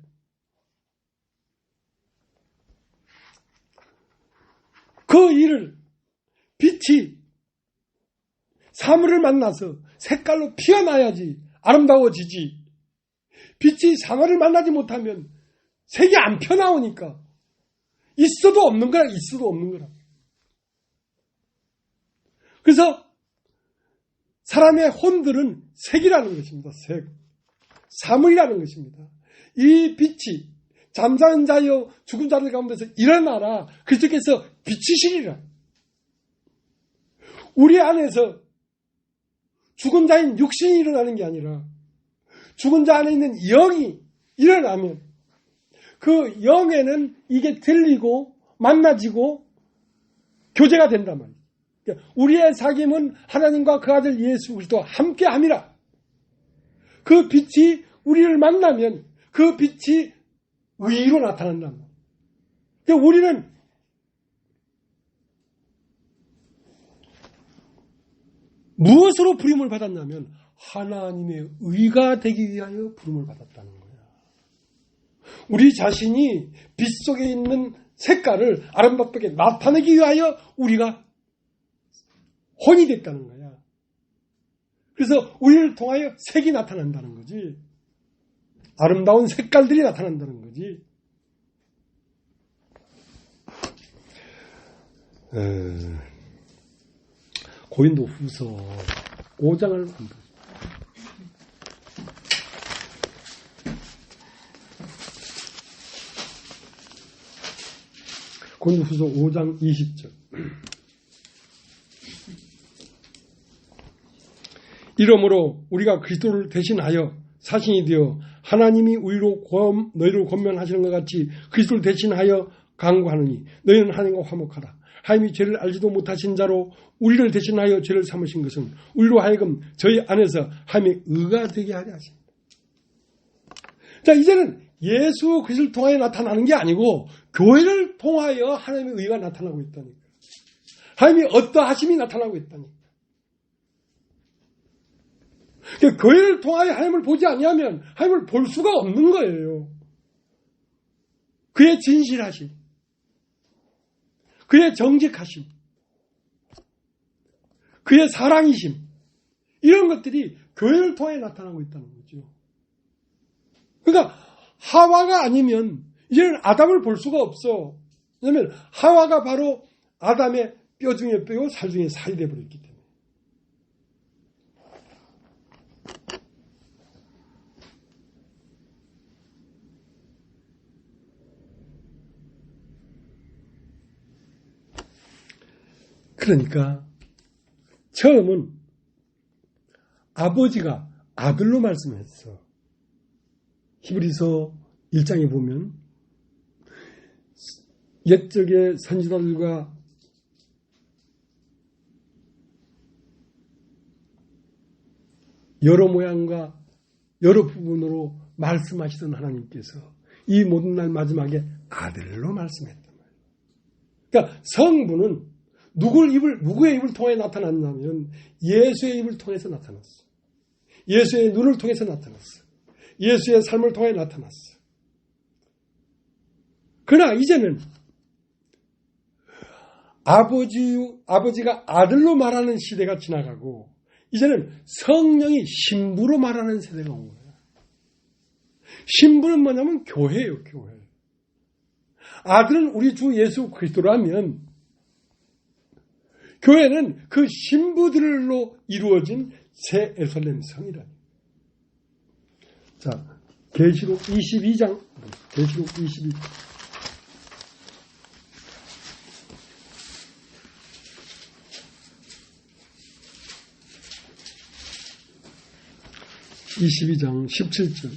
그 일을 빛이 사물을 만나서 색깔로 피어나야지 아름다워지지. 빛이 사물을 만나지 못하면 색이 안 펴나오니까 있어도 없는 거라, 있어도 없는 거라. 그래서 사람의 혼들은 색이라는 것입니다. 색. 사물이라는 것입니다. 이 빛이 잠자는 자여 죽은 자들 가운데서 일어나라. 그리스도께서 빛이시리라. 우리 안에서 죽은 자인 육신이 일어나는 게 아니라 죽은 자 안에 있는 영이 일어나면 그 영에는 이게 들리고 만나지고 교제가 된단 말이에요. 우리의 사귐은 하나님과 그 아들 예수 그리스도와 함께함이라. 그 빛이 우리를 만나면 그 빛이 의로 나타난단 말이에요. 우리는 무엇으로 부름을 받았냐면 하나님의 의가 되기 위하여 부름을 받았다는 거야. 우리 자신이 빛 속에 있는 색깔을 아름답게 나타내기 위하여 우리가 혼이 됐다는 거야. 그래서 우리를 통하여 색이 나타난다는 거지. 아름다운 색깔들이 나타난다는 거지. 고린도 후서 5장을 한번 고린도 후서 5장 20절. 이러므로 우리가 그리스도를 대신하여 사신이 되어 하나님이 우리로 너희를 권면하시는 것 같이 그리스도를 대신하여 강구하느니 너희는 하나님과 화목하라. 하나님이 죄를 알지도 못하신 자로 우리를 대신하여 죄를 삼으신 것은 우리로 하여금 저희 안에서 하나님의 의가 되게 하려 하십니다. 자, 이제는 예수 그리스도를 통하여 나타나는 게 아니고 교회를 통하여 하나님의 의가 나타나고 있다니까. 하나님이 어떠하심이 나타나고 있다니까. 그러니까 교회를 통하여 하나님을 보지 아니하면 하나님을 볼 수가 없는 거예요. 그의 진실하심, 그의 정직하심, 그의 사랑이심, 이런 것들이 교회를 통해 나타나고 있다는 거죠. 그러니까 하와가 아니면 이제는 아담을 볼 수가 없어. 왜냐하면 하와가 바로 아담의 뼈 중에 뼈고 살 중에 살이 되어버렸기 때문에. 그러니까 처음은 아버지가 아들로 말씀했어. 히브리서 1장에 보면 옛적의 선지자들과 여러 모양과 여러 부분으로 말씀하시던 하나님께서 이 모든 날 마지막에 아들로 말씀했단 말이에요. 그러니까 성부는 누구의 입을 통해 나타났냐면 예수의 입을 통해서 나타났어. 예수의 눈을 통해서 나타났어. 예수의 삶을 통해 나타났어. 그러나 이제는 아버지가 아들로 말하는 시대가 지나가고 이제는 성령이 신부로 말하는 세대가 온 거야. 신부는 뭐냐면 교회예요, 교회. 아들은 우리 주 예수 그리스도라면 교회는 그 신부들로 이루어진 새 예루살렘 성이라니. 자, 계시록 22장, 계시록 22장. (22장) 17절.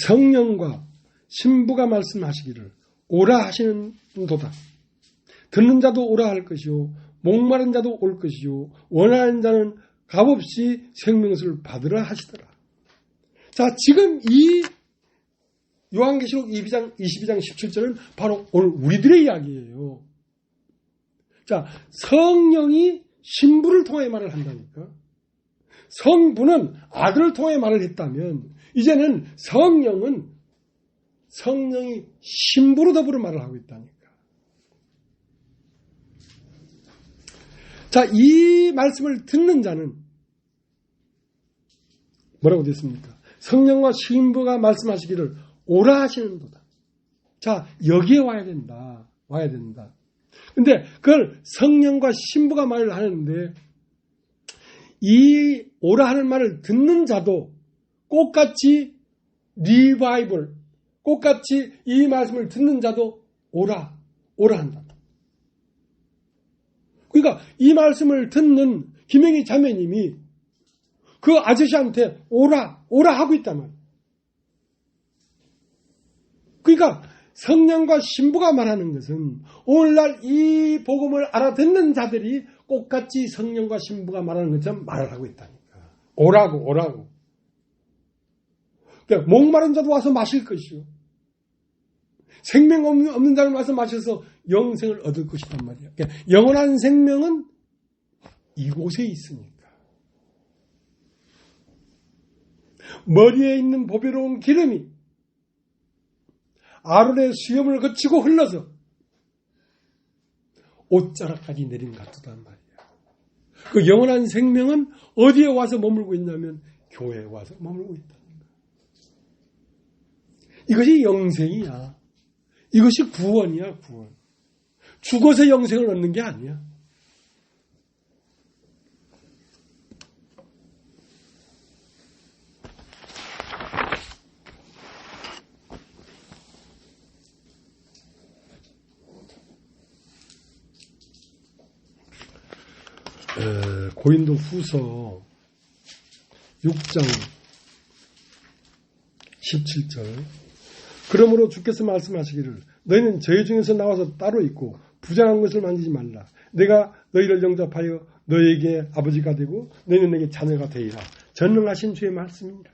성령과 신부가 말씀하시기를 오라 하시는도다. 듣는 자도 오라 할 것이요 목마른 자도 올 것이요 원하는 자는 값없이 생명수를 받으라 하시더라. 자, 지금 이 요한계시록 22장 17절은 바로 오늘 우리들의 이야기예요. 자, 성령이 신부를 통해 말을 한다니까. 성부는 아들을 통해 말을 했다면 이제는 성령이 신부로 더불어 말을 하고 있다니까. 자, 이 말씀을 듣는 자는 뭐라고 됐습니까? 성령과 신부가 말씀하시기를 오라 하시는도다. 자, 여기에 와야 된다. 근데 그걸 성령과 신부가 말을 하는데 이 오라 하는 말을 듣는 자도 똑같이 리바이벌, 똑같이 이 말씀을 듣는 자도 오라 한다. 그러니까 이 말씀을 듣는 김영희 자매님이 그 아저씨한테 오라 하고 있단 말이에요. 그러니까 성령과 신부가 말하는 것은 오늘날 이 복음을 알아듣는 자들이 똑같이 성령과 신부가 말하는 것처럼 말을 하고 있다니까. 오라고. 그러니까 목마른 자도 와서 마실 것이요. 생명 없는 자를 와서 마셔서 영생을 얻을 것이란 말이야. 그러니까 영원한 생명은 이곳에 있으니까. 머리에 있는 보배로운 기름이 아론의 수염을 거치고 흘러서 옷자락까지 내린 것 같단 말이야. 그 영원한 생명은 어디에 와서 머물고 있냐면 교회에 와서 머물고 있다는 거야. 이것이 영생이야. 이것이 구원이야, 구원. 죽어서 영생을 얻는 게 아니야. 고린도 후서 6장 17절. 그러므로 주께서 말씀하시기를 너희는 저희 중에서 나와서 따로 있고 부정한 것을 만지지 말라. 내가 너희를 영접하여 너희에게 아버지가 되고 너희는 내게 자녀가 되리라. 전능하신 주의 말씀입니다.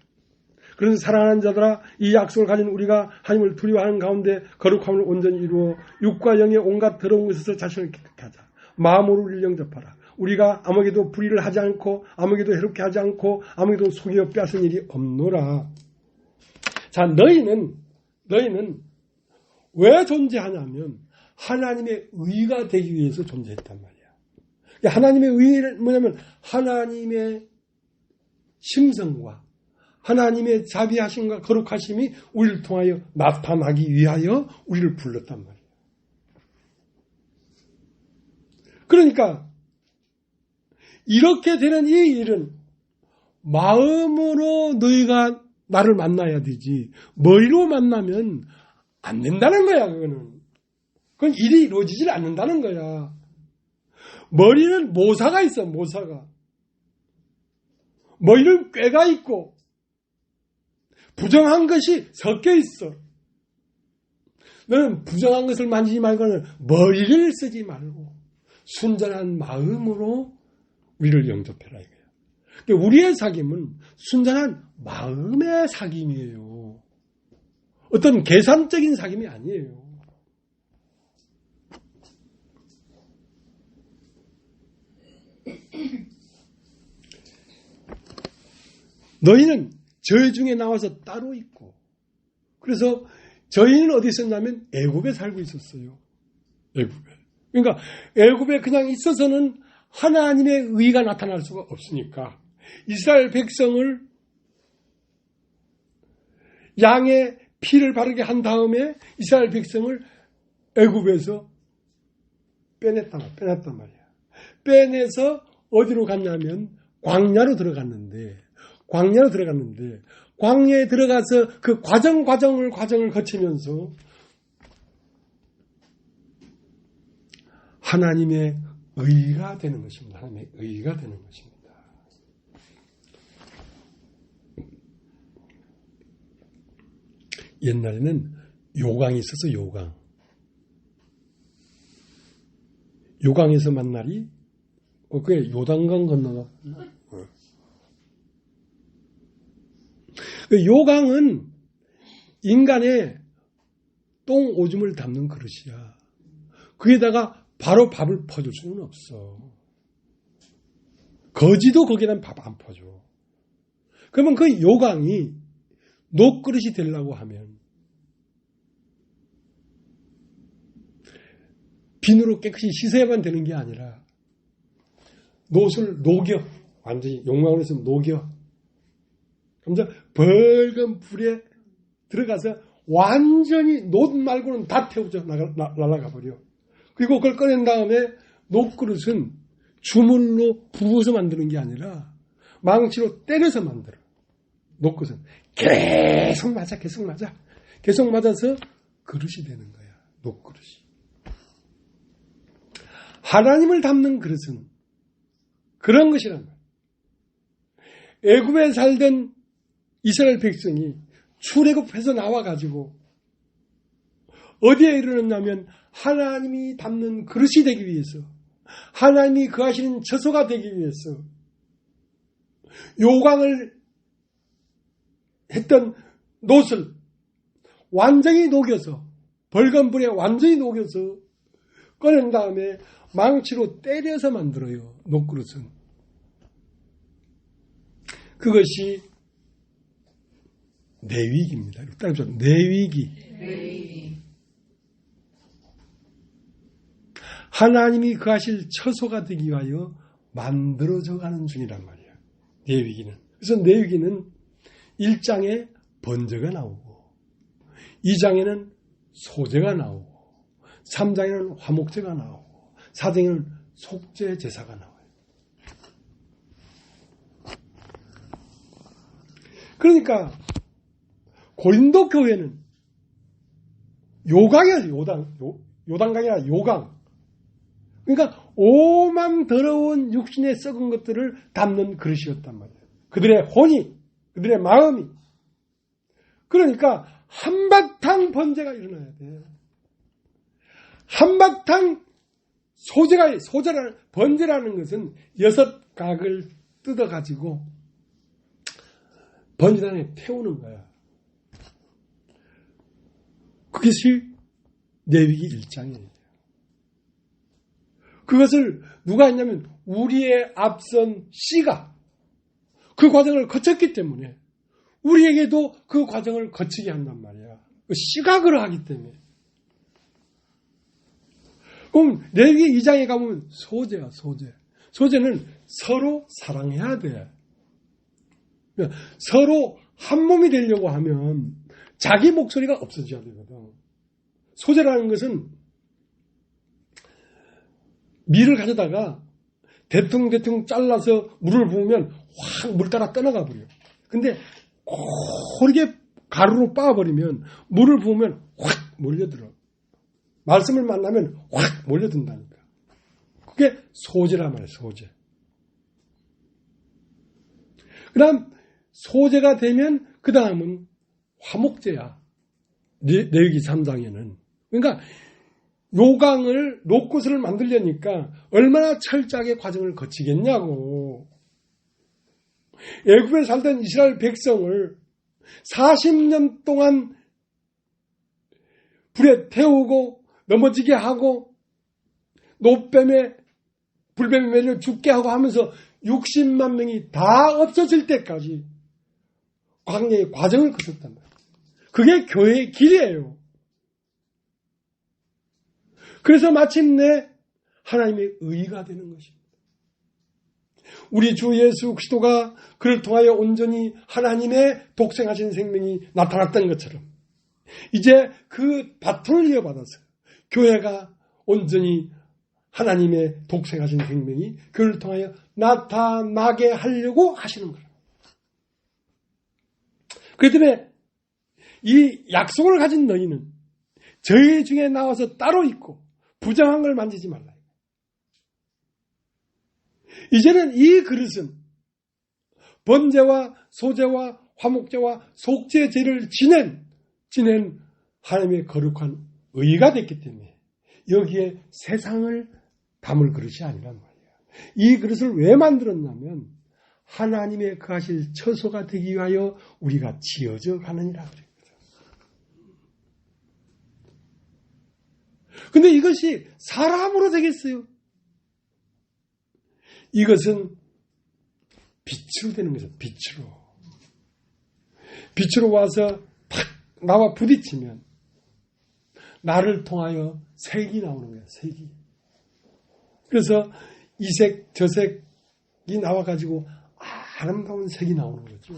그래서 사랑하는 자들아, 이 약속을 가진 우리가 하나님을 두려워하는 가운데 거룩함을 온전히 이루어 육과 영의 온갖 더러운 것에서 자신을 깨끗하게 하자. 마음으로 우리를 영접하라. 우리가 아무에게도 불의를 하지 않고 아무에게도 해롭게 하지 않고 아무에게도 속여 빼앗은 일이 없노라. 자, 너희는 왜 존재하냐면 하나님의 의가 되기 위해서 존재했단 말이야. 하나님의 의는 뭐냐면 하나님의 심성과 하나님의 자비하심과 거룩하심이 우리를 통하여 나타나기 위하여 우리를 불렀단 말이야. 그러니까 이렇게 되는 이 일은 마음으로 너희가 나를 만나야 되지 머리로 만나면 안 된다는 거야. 그건 일이 이루어지질 않는다는 거야. 머리는 모사가 있어. 모사가. 머리는 꾀가 있고 부정한 것이 섞여 있어. 너는 부정한 것을 만지지 말고는 머리를 쓰지 말고 순전한 마음으로 우리를 영접해라 이거야. 그러니까 우리의 사귐은 순전한 마음의 사귐이에요. 어떤 계산적인 사귐이 아니에요. 너희는 저희 중에 나와서 따로 있고, 그래서 저희는 어디 있었냐면 애굽에 살고 있었어요. 애굽에. 그러니까 애굽에 그냥 있어서는 하나님의 의가 나타날 수가 없으니까 이스라엘 백성을 양의 피를 바르게 한 다음에 이스라엘 백성을 애굽에서 빼냈단 말이야. 빼내서 어디로 갔냐면 광야로 들어갔는데 광야에 들어가서 그 과정을 거치면서 하나님의 의가 되는 것입니다. 하나님의 의가 되는 것입니다. 옛날에는 요강이 있어서 요강에서 만나리 그게 요단강 건너가 요강은 인간의 똥 오줌을 담는 그릇이야. 거기다가 바로 밥을 퍼줄 수는 없어. 거지도 거기는 밥 안 퍼줘. 그러면 그 요강이 녹그릇이 되려고 하면 비누로 깨끗이 씻어야만 되는 게 아니라 놋을 녹여, 완전히 용광으로 해서 녹여. 그러면서 벌건 불에 들어가서 완전히 놋 말고는 다 태우져 날아가 버려. 그리고 그걸 꺼낸 다음에 녹그릇은 주물로 부어서 만드는 게 아니라 망치로 때려서 만들어. 녹그릇은 계속 맞아. 계속 맞아서 그릇이 되는 거야. 녹그릇이. 하나님을 담는 그릇은 그런 것이란 말이야. 애굽에 살던 이스라엘 백성이 출애굽해서 나와가지고 어디에 이르렀냐면 하나님이 담는 그릇이 되기 위해서, 하나님이 거하시는 처소가 되기 위해서 요강을 했던 놋을 완전히 녹여서, 벌건 불에 완전히 녹여서 꺼낸 다음에 망치로 때려서 만들어요. 녹그릇은. 그것이 내위기입니다. 따라서 내위기. 하나님이 거하실 처소가 되기 위하여 만들어져 가는 중이란 말이야. 내위기는. 그래서 내위기는 1장에 번제가 나오고 2장에는 소제가 나오고 3장에는 화목제가 나오고 4장에는 속죄 제사가 나와요. 그러니까 고린도 교회는 요강이야. 요단강이 아니라 요강. 그러니까 오만 더러운 육신의 썩은 것들을 담는 그릇이었단 말이에요. 그들의 혼이, 그들의 마음이. 그러니까 한바탕 번제가 일어나야 돼. 한바탕 번제라는 것은 6각을 뜯어가지고 번제단에 태우는 거야. 그것이 레위기 1장이에요. 그것을 누가 했냐면 우리의 앞선 씨가 그 과정을 거쳤기 때문에 우리에게도 그 과정을 거치게 한단 말이야. 그 씨가 그러하기 때문에. 그럼 레위기 2장에 가보면 소제야, 소제. 소제는 서로 사랑해야 돼. 서로 한 몸이 되려고 하면 자기 목소리가 없어져야 되거든. 소제라는 것은 밀을 가져다가 대충 잘라서 물을 부으면 확 물 따라 떠나가 버려. 근데 고르게 가루로 빻아버리면 물을 부으면 확 몰려들어. 말씀을 만나면 확 몰려든다니까. 그게 소제란 말이에요. 소제. 그 다음 소제가 되면 그 다음은 화목제야. 레위기 3장에는. 그러니까 요강을 녹그릇을 만들려니까 얼마나 철저하게 과정을 거치겠냐고. 애굽에 살던 이스라엘 백성을 40년 동안 불에 태우고 넘어지게 하고 노뱀에 불뱀에 매려 죽게 하고 하면서 60만 명이 다 없어질 때까지 광야의 과정을 거쳤단 말이에요. 그게 교회의 길이에요. 그래서 마침내 하나님의 의가 되는 것입니다. 우리 주 예수 그리스도가 그를 통하여 온전히 하나님의 독생하신 생명이 나타났던 것처럼 이제 그 바톤을 이어받아서 교회가 온전히 하나님의 독생하신 생명이 그를 통하여 나타나게 하려고 하시는 거예요. 그렇기 때문에 이 약속을 가진 너희는 저희 중에 나와서 따로 있고 부정한 걸 만지지 말라. 이제는 이 그릇은 번제와 소제와 화목제와 속죄제를 지낸 하나님의 거룩한 의가 됐기 때문에 여기에 세상을 담을 그릇이 아니란 말이에요. 이 그릇을 왜 만들었냐면 하나님의 거하실 처소가 되기 위하여 우리가 지어져 가느니라. 근데 이것이 사람으로 되겠어요? 이것은 빛으로 되는 거죠. 빛으로 와서 탁 나와 부딪히면 나를 통하여 색이 나오는 거예요. 색이. 그래서 이 색, 저 색이 나와가지고 아름다운 색이 나오는 거죠.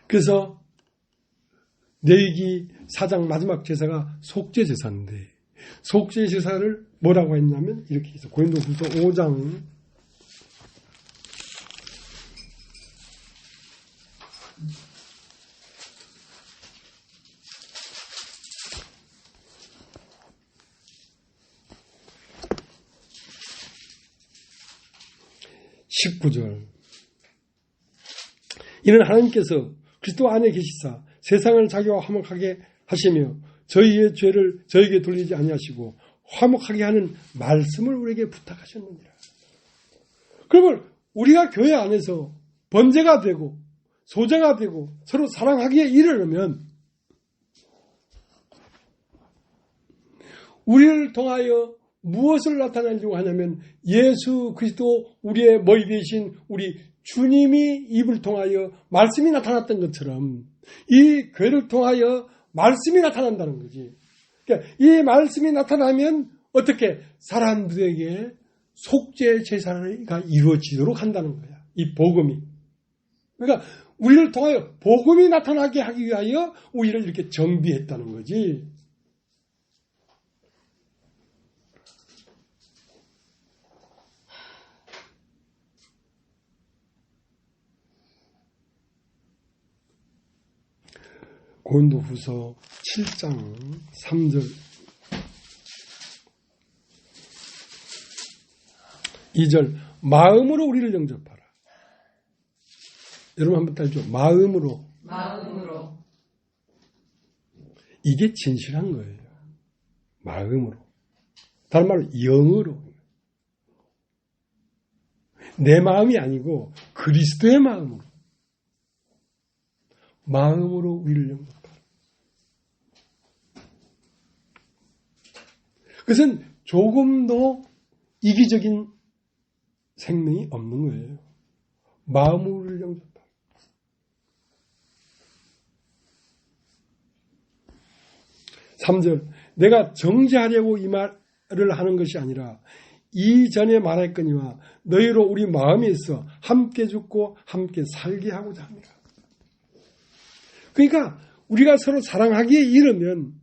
그래서 레위기 4장 마지막 제사가 속죄 제사인데 속죄 제사를 뭐라고 했냐면 이렇게 해서 고린도후서 5장 19절 이는 하나님께서 그리스도 안에 계시사 세상을 자기와 화목하게 하시며 저희의 죄를 저에게 돌리지 아니하시고 화목하게 하는 말씀을 우리에게 부탁하셨느니라. 그러면 우리가 교회 안에서 번제가 되고 소제가 되고 서로 사랑하기에 이르려면 우리를 통하여 무엇을 나타내려고 하냐면 예수 그리스도 우리의 머리 되신 우리 주님이 입을 통하여 말씀이 나타났던 것처럼 이 교회를 통하여 말씀이 나타난다는 거지. 그러니까 이 말씀이 나타나면 어떻게 사람들에게 속죄 제사가 이루어지도록 한다는 거야. 이 복음이. 그러니까 우리를 통하여 복음이 나타나게 하기 위하여 우리를 이렇게 정비했다는 거지. 고린도후서 7장 3절 2절 마음으로 우리를 영접하라. 여러분 한번 따라줘. 마음으로. 이게 진실한 거예요. 마음으로. 다른 말로 영으로. 내 마음이 아니고 그리스도의 마음으로. 마음으로 우리를 영접하라. 그것은 조금도 이기적인 생명이 없는 거예요. 마음으로 우리를 영접하라. (3절) 내가 정죄하려고 이 말을 하는 것이 아니라 이전에 말했거니와 너희로 우리 마음에 있어 함께 죽고 함께 살게 하고자 합니다. 그러니까 우리가 서로 사랑하기에 이르면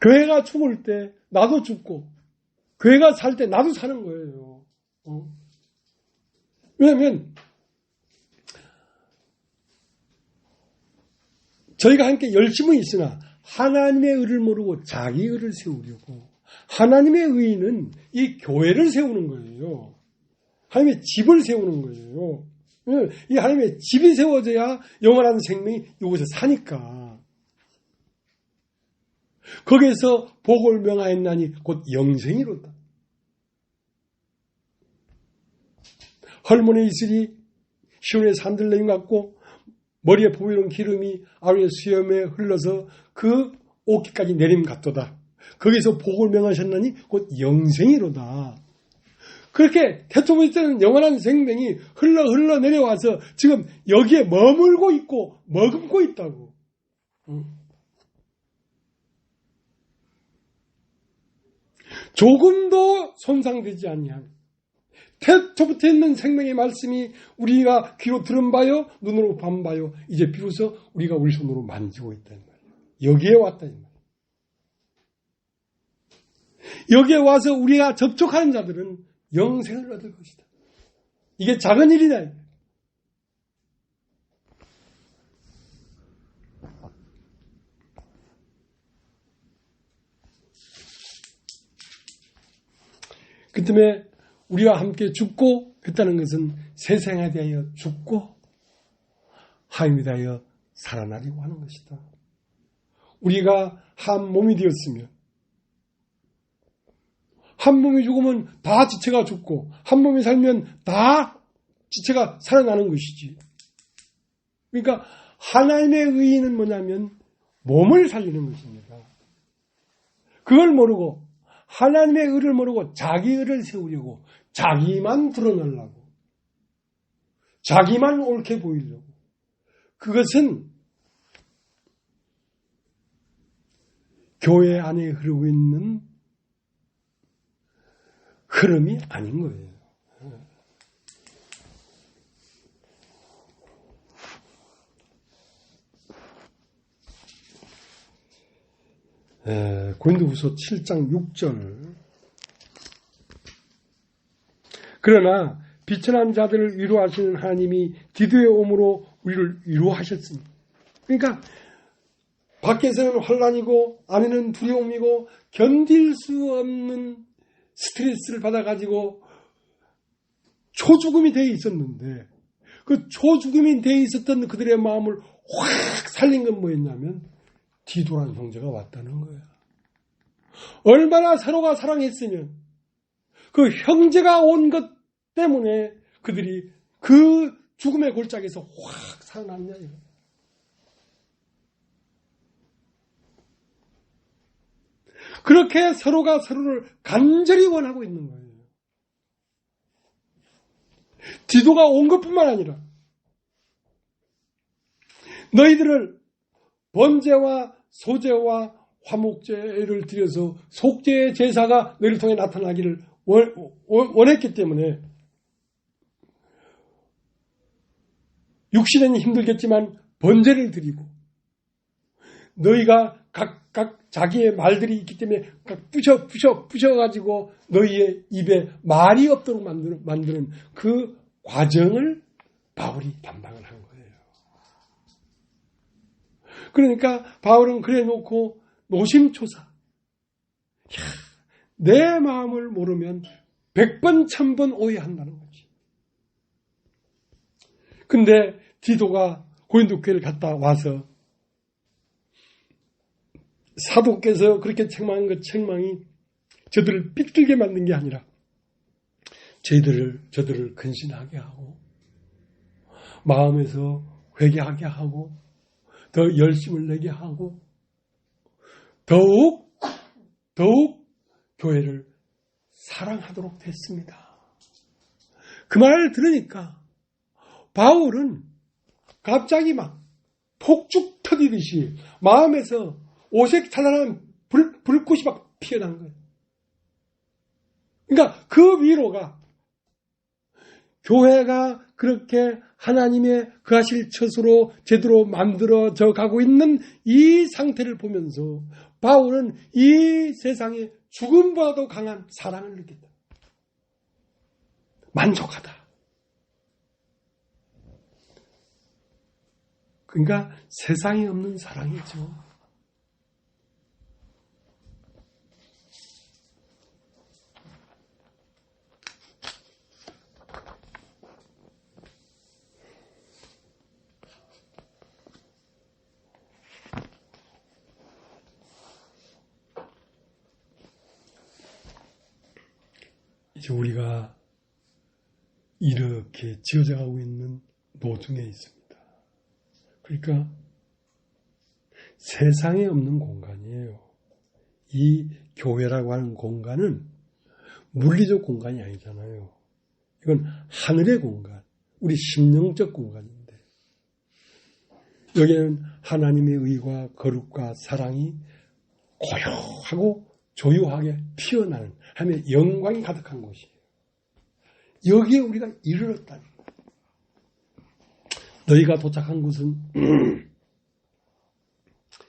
교회가 죽을 때 나도 죽고 교회가 살 때 나도 사는 거예요. 왜냐하면 저희가 함께 열심히 있으나 하나님의 의를 모르고 자기 의를 세우려고 하나님의 의는 이 교회를 세우는 거예요. 하나님의 집을 세우는 거예요. 이 하나님의 집이 세워져야 영원한 생명이 이곳에 사니까. 거기에서 복을 명하였나니 곧 영생이로다. 헐몬의 이슬이 시온의 산들 내림 같고 머리에 보이는 기름이 아론의 수염에 흘러서 그 옷깃까지 내림 같도다. 거기서 복을 명하셨나니 곧 영생이로다. 그렇게 태초부터 때는 영원한 생명이 흘러 내려와서 지금 여기에 머물고 있고 머금고 있다고. 조금도 손상되지 아니한 태초부터 있는 생명의 말씀이 우리가 귀로 들은 바요 눈으로 본 바요 이제 비로소 우리가 우리 손으로 만지고 있다는 말이에요. 여기에 왔다는 말이에요. 여기에 와서 우리가 접촉하는 자들은 영생을 얻을 것이다. 이게 작은 일이다. 그 때문에 우리와 함께 죽고 했다는 것은 세상에 대하여 죽고 하나님에 대하여 살아나려고 하는 것이다. 우리가 한 몸이 되었으면 한 몸이 죽으면 다 지체가 죽고 한 몸이 살면 다 지체가 살아나는 것이지. 그러니까 하나님의 의의는 뭐냐면 몸을 살리는 것입니다. 그걸 모르고 하나님의 의를 모르고 자기 의를 세우려고 자기만 드러내려고 자기만 옳게 보이려고 그것은 교회 안에 흐르고 있는 흐름이 아닌 거예요. 고린도후서 7장 6절. 그러나 비천한 자들을 위로하시는 하나님이 디도의 오므로 우리를 위로하셨으니. 그러니까 밖에서는 환난이고 안에는 두려움이고 견딜 수 없는 스트레스를 받아가지고 초죽음이 되어 있었는데 그 초죽음이 되어 있었던 그들의 마음을 확 살린 건 뭐였냐면 디도라는 형제가 왔다는 거야. 얼마나 서로가 사랑했으면 그 형제가 온 것 때문에 그들이 그 죽음의 골짜기에서 확 살아났냐 이거. 그렇게 서로가 서로를 간절히 원하고 있는 거예요. 디도가 온 것뿐만 아니라 너희들을 번제와 소제와 화목제를 드려서 속죄의 제사가 너희를 통해 나타나기를 원했기 때문에 육신은 힘들겠지만 번제를 드리고 너희가 각각 자기의 말들이 있기 때문에 부셔가지고 너희의 입에 말이 없도록 만드는 그 과정을 바울이 담당을 한 거예요. 그러니까 바울은 그래 놓고 노심초사. 내 마음을 모르면 100번 1000번 오해한다는 거지. 근데 디도가 고린도 교회를 갔다 와서 사도께서 그렇게 책망한 그 책망이 저들을 삐뚤게 만든 게 아니라 저들을 근신하게 하고 마음에서 회개하게 하고 더 열심을 내게 하고 더욱 교회를 사랑하도록 됐습니다. 그 말을 들으니까 바울은 갑자기 막 폭죽 터지듯이 마음에서 오색찬란한 불꽃이 막 피어난 거예요. 그러니까 그 위로가 교회가 그렇게 하나님의 그 하실 처소로 제대로 만들어져 가고 있는 이 상태를 보면서 바울은 이 세상에 죽음보다도 강한 사랑을 느꼈다. 만족하다. 그러니까 세상에 없는 사랑이죠. 이제 우리가 이렇게 지어져 가고 있는 노중에 있습니다. 그러니까 세상에 없는 공간이에요. 이 교회라고 하는 공간은 물리적 공간이 아니잖아요. 이건 하늘의 공간, 우리 심령적 공간인데 여기에는 하나님의 의와 거룩과 사랑이 고요하고 조용하게 피어나는 하나님의 영광이 가득한 곳이에요. 여기에 우리가 이르렀다니. 너희가 도착한 곳은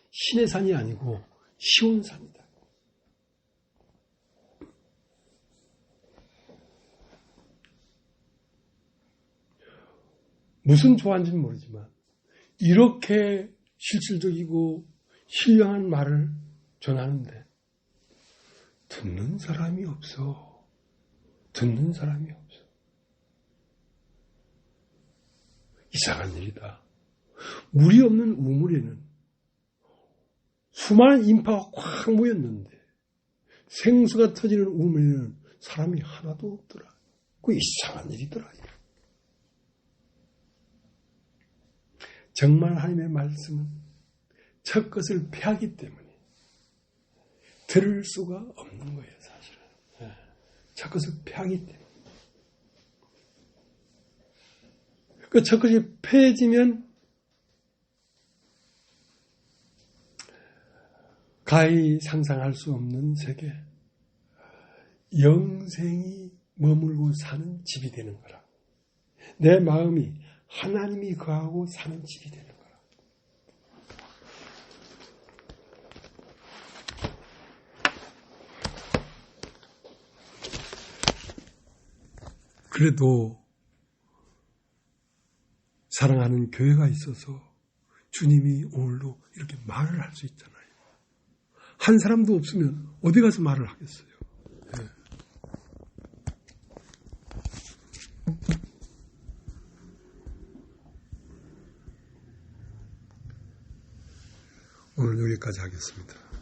신의 산이 아니고 시온산이다. 무슨 조화인지는 모르지만 이렇게 실질적이고 신령한 말을 전하는데 듣는 사람이 없어. 듣는 사람이 없어. 이상한 일이다. 물이 없는 우물에는 수많은 인파가 꽉 모였는데 생수가 터지는 우물에는 사람이 하나도 없더라. 그 이상한 일이더라. 정말 하나님의 말씀은 첫 것을 패하기 때문에 들을 수가 없는 거예요, 사실은. 첫 것을 패하기 때문에. 그 첫 것이 패해지면 가히 상상할 수 없는 세계, 영생이 머물고 사는 집이 되는 거라. 내 마음이 하나님이 거하고 사는 집이 되는 거라. 그래도 사랑하는 교회가 있어서 주님이 오늘도 이렇게 말을 할 수 있잖아요. 한 사람도 없으면 어디 가서 말을 하겠어요. 네. 오늘 여기까지 하겠습니다.